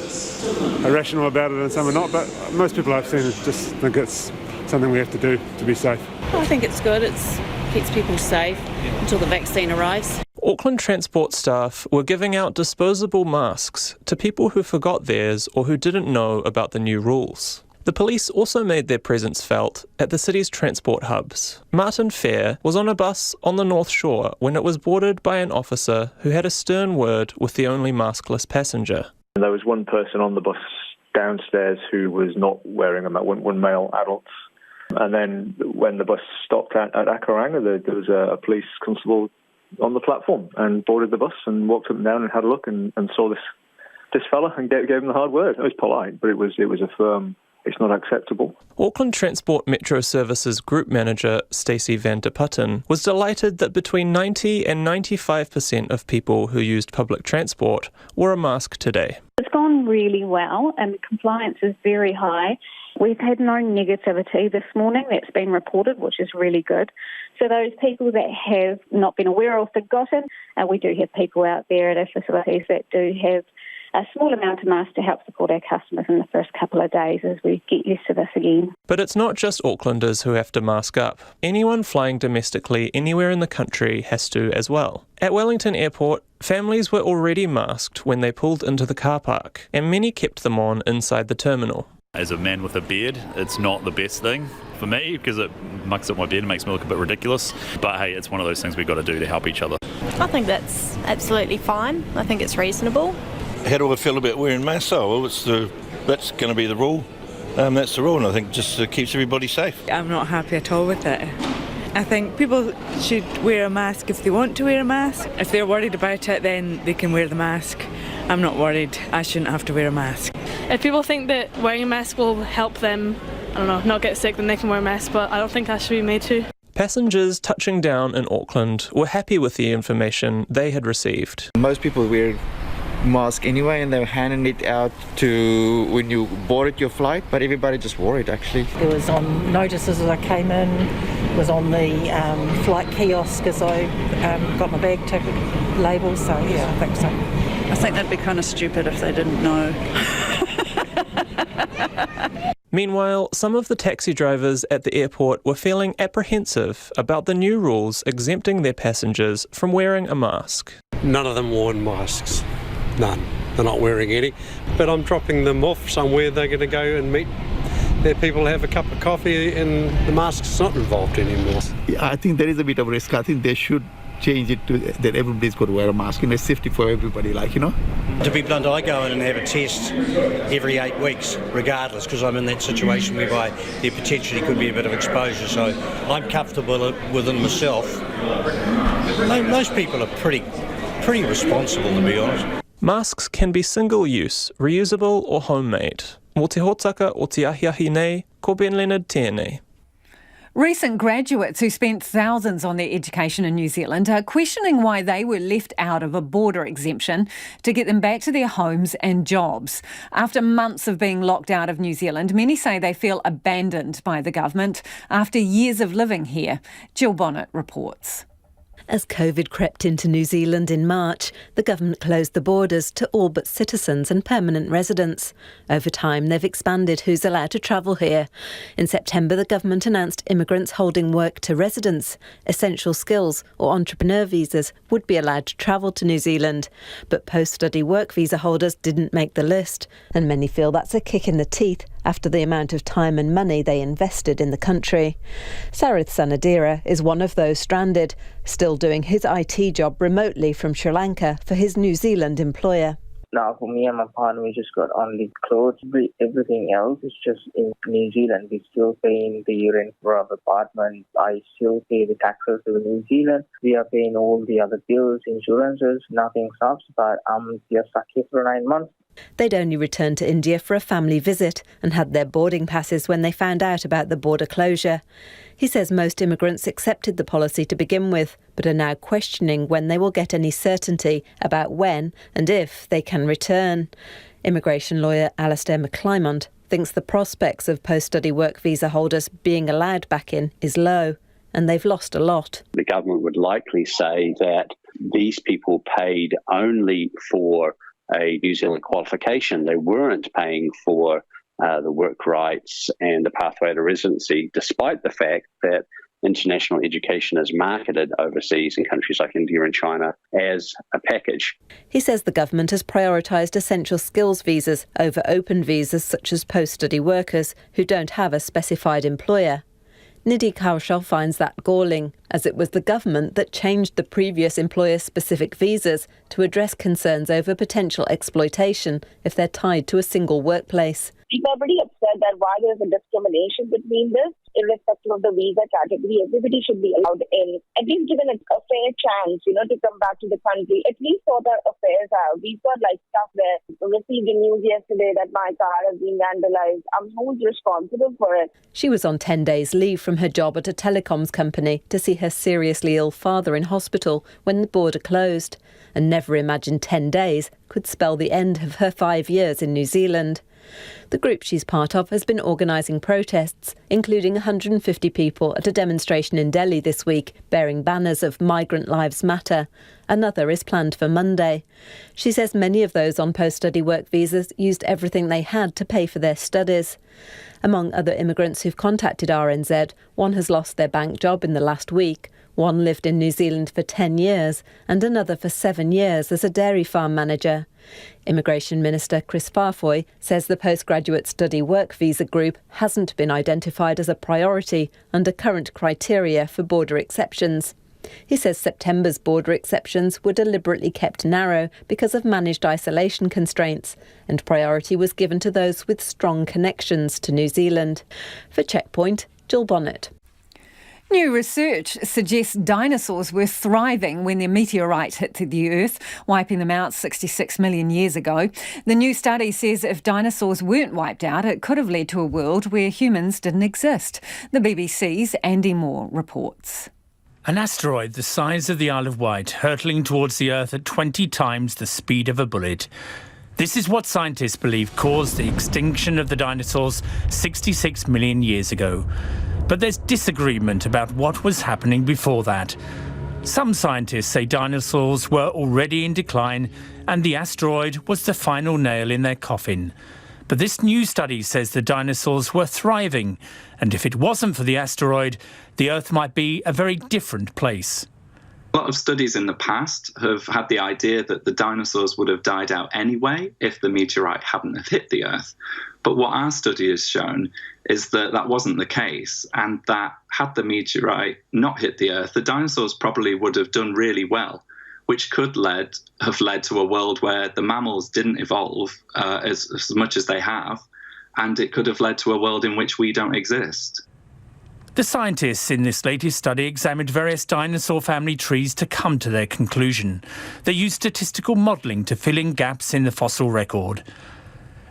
are rational about it and some are not, but most people I've seen just think it's something we have to do to be safe. I think it's good. It keeps people safe until the vaccine arrives. Auckland Transport staff were giving out disposable masks to people who forgot theirs or who didn't know about the new rules. The police also made their presence felt at the city's transport hubs. Martin Fair was on a bus on the North Shore when it was boarded by an officer who had a stern word with the only maskless passenger. There was one person on the bus downstairs who was not wearing a mask, one male adult. And then when the bus stopped at Akaranga, there was a police constable on the platform and boarded the bus and walked up and down and had a look and saw this fella and gave him the hard word. It was polite, but it was a firm. It's not acceptable. Auckland Transport Metro Services Group Manager Stacey van der Putten was delighted that between 90 and 95% of people who used public transport wore a mask today. It's gone really well and compliance is very high. We've had no negativity this morning that's been reported, which is really good. So those people that have not been aware or forgotten, we do have people out there at our facilities that do have a small amount of masks to help support our customers in the first couple of days as we get used to this again. But it's not just Aucklanders who have to mask up. Anyone flying domestically anywhere in the country has to as well. At Wellington Airport, families were already masked when they pulled into the car park, and many kept them on inside the terminal. As a man with a beard, it's not the best thing for me because it mucks up my beard and makes me look a bit ridiculous. But hey, it's one of those things we've got to do to help each other. I think that's absolutely fine. I think it's reasonable. How do I feel about wearing masks? Oh, well, that's going to be the rule. That's the rule, and I think just keeps everybody safe. I'm not happy at all with it. I think people should wear a mask if they want to wear a mask. If they're worried about it, then they can wear the mask. I'm not worried. I shouldn't have to wear a mask. If people think that wearing a mask will help them, I don't know, not get sick, then they can wear a mask, but I don't think that should be made to. Passengers touching down in Auckland were happy with the information they had received. Most people wear mask anyway, and they were handing it out to when you boarded your flight, but everybody just wore it actually. It was on notices as I came in, it was on the flight kiosk as I got my bag ticket label, so yeah, I think so. I think that'd be kind of stupid if they didn't know. Meanwhile, some of the taxi drivers at the airport were feeling apprehensive about the new rules exempting their passengers from wearing a mask. None of them wore masks. None. they're not wearing any. But I'm dropping them off somewhere they're going to go and meet their people, have a cup of coffee, and the mask's not involved anymore. Yeah, I think there is a bit of risk. I think they should change it to that everybody's got to wear a mask, and it's safety for everybody, To be blunt, I go in and have a test every 8 weeks, regardless, because I'm in that situation whereby there potentially could be a bit of exposure, so I'm comfortable within myself. Most people are pretty responsible, to be honest. Masks can be single-use, reusable or homemade. Mō te hōtaka o te ahiahi nei, ko Ben Leonard tēnei. Recent graduates who spent thousands on their education in New Zealand are questioning why they were left out of a border exemption to get them back to their homes and jobs. After months of being locked out of New Zealand, many say they feel abandoned by the government after years of living here. Jill Bonnet reports. As COVID crept into New Zealand in March, the government closed the borders to all but citizens and permanent residents. Over time, they've expanded who's allowed to travel here. In September, the government announced immigrants holding work to residence, essential skills or entrepreneur visas would be allowed to travel to New Zealand. But post-study work visa holders didn't make the list, and many feel that's a kick in the teeth after the amount of time and money they invested in the country. Sarith Sanadira is one of those stranded, still doing his IT job remotely from Sri Lanka for his New Zealand employer. Now, for me and my partner, we just got only clothes. Everything else is just in New Zealand. We still paying the rent for our apartment. I still pay the taxes to New Zealand. We are paying all the other bills, insurances. Nothing stops, but I'm just stuck here for 9 months. They'd only returned to India for a family visit and had their boarding passes when they found out about the border closure. He says most immigrants accepted the policy to begin with, but are now questioning when they will get any certainty about when and if they can return. Immigration lawyer Alistair McClymont thinks the prospects of post-study work visa holders being allowed back in is low, and they've lost a lot. The government would likely say that these people paid only for a New Zealand qualification. They weren't paying for the work rights and the pathway to residency, despite the fact that international education is marketed overseas in countries like India and China as a package. He says the government has prioritised essential skills visas over open visas such as post-study workers who don't have a specified employer. Nidhi Kaushal finds that galling, as it was the government that changed the previous employer-specific visas to address concerns over potential exploitation if they're tied to a single workplace. People are pretty upset that while there's a discrimination between this, irrespective of the visa category, everybody should be allowed in, at least given a fair chance, to come back to the country, at least sort their affairs out. We've got stuff there. Received the news yesterday that my car has been vandalized. Who's responsible for it? She was on 10 days leave from her job at a telecoms company to see her seriously ill father in hospital when the border closed, and never imagined 10 days could spell the end of her 5 years in New Zealand. The group she's part of has been organising protests, including 150 people at a demonstration in Delhi this week, bearing banners of Migrant Lives Matter. Another is planned for Monday. She says many of those on post-study work visas used everything they had to pay for their studies. Among other immigrants who've contacted RNZ, one has lost their bank job in the last week. One lived in New Zealand for 10 years and another for 7 years as a dairy farm manager. Immigration Minister Chris Farfoy says the postgraduate study work visa group hasn't been identified as a priority under current criteria for border exceptions. He says September's border exceptions were deliberately kept narrow because of managed isolation constraints, and priority was given to those with strong connections to New Zealand. For Checkpoint, Jill Bonnet. New research suggests dinosaurs were thriving when their meteorite hit the Earth, wiping them out 66 million years ago. The new study says if dinosaurs weren't wiped out, it could have led to a world where humans didn't exist. The BBC's Andy Moore reports. An asteroid the size of the Isle of Wight hurtling towards the Earth at 20 times the speed of a bullet. This is what scientists believe caused the extinction of the dinosaurs 66 million years ago. But there's disagreement about what was happening before that. Some scientists say dinosaurs were already in decline and the asteroid was the final nail in their coffin. But this new study says the dinosaurs were thriving, and if it wasn't for the asteroid, the Earth might be a very different place. A lot of studies in the past have had the idea that the dinosaurs would have died out anyway if the meteorite hadn't have hit the Earth. But what our study has shown is that that wasn't the case, and that had the meteorite not hit the Earth, the dinosaurs probably would have done really well, which could have led to a world where the mammals didn't evolve as much as they have, and it could have led to a world in which we don't exist. The scientists in this latest study examined various dinosaur family trees to come to their conclusion. They used statistical modelling to fill in gaps in the fossil record.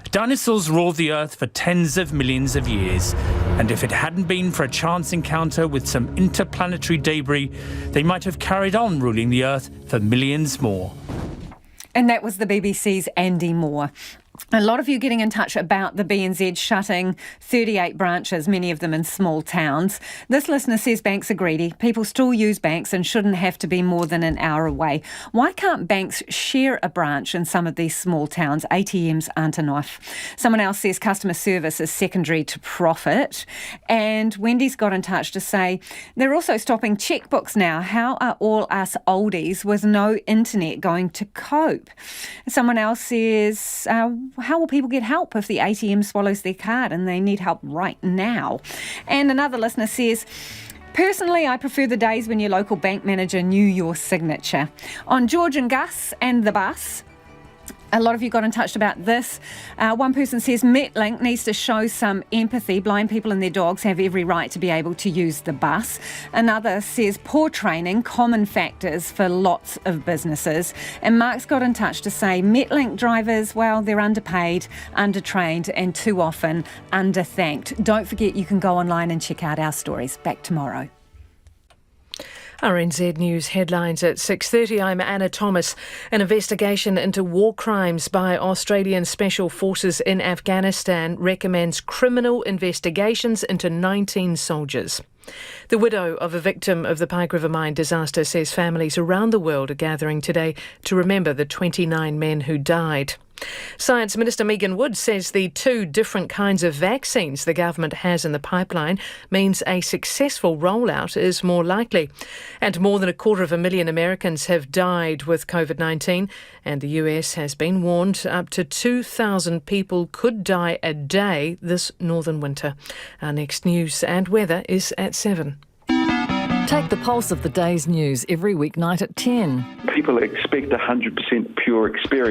Dinosaurs ruled the Earth for tens of millions of years, and if it hadn't been for a chance encounter with some interplanetary debris, they might have carried on ruling the Earth for millions more. And that was the BBC's Andy Moore. A lot of you getting in touch about the BNZ shutting 38 branches, many of them in small towns. This listener says banks are greedy. People still use banks and shouldn't have to be more than an hour away. Why can't banks share a branch in some of these small towns? ATMs aren't enough. Someone else says customer service is secondary to profit. And Wendy's got in touch to say they're also stopping checkbooks now. How are all us oldies with no internet going to cope? Someone else says, how will people get help if the ATM swallows their card and they need help right now? And another listener says, personally, I prefer the days when your local bank manager knew your signature. On George and Gus and the bus, a lot of you got in touch about this. One person says Metlink needs to show some empathy. Blind people and their dogs have every right to be able to use the bus. Another says poor training, common factors for lots of businesses. And Mark's got in touch to say Metlink drivers, well, they're underpaid, undertrained and too often underthanked. Don't forget you can go online and check out our stories. Back tomorrow. RNZ News headlines at 6:30. I'm Anna Thomas. An investigation into war crimes by Australian Special Forces in Afghanistan recommends criminal investigations into 19 soldiers. The widow of a victim of the Pike River mine disaster says families around the world are gathering today to remember the 29 men who died. Science Minister Megan Woods says the two different kinds of vaccines the government has in the pipeline means a successful rollout is more likely. And more than 250,000 Americans have died with COVID-19, and the US has been warned up to 2,000 people could die a day this northern winter. Our next news and weather is at 7. Take the pulse of the day's news every weeknight at 10. People expect 100% pure experience.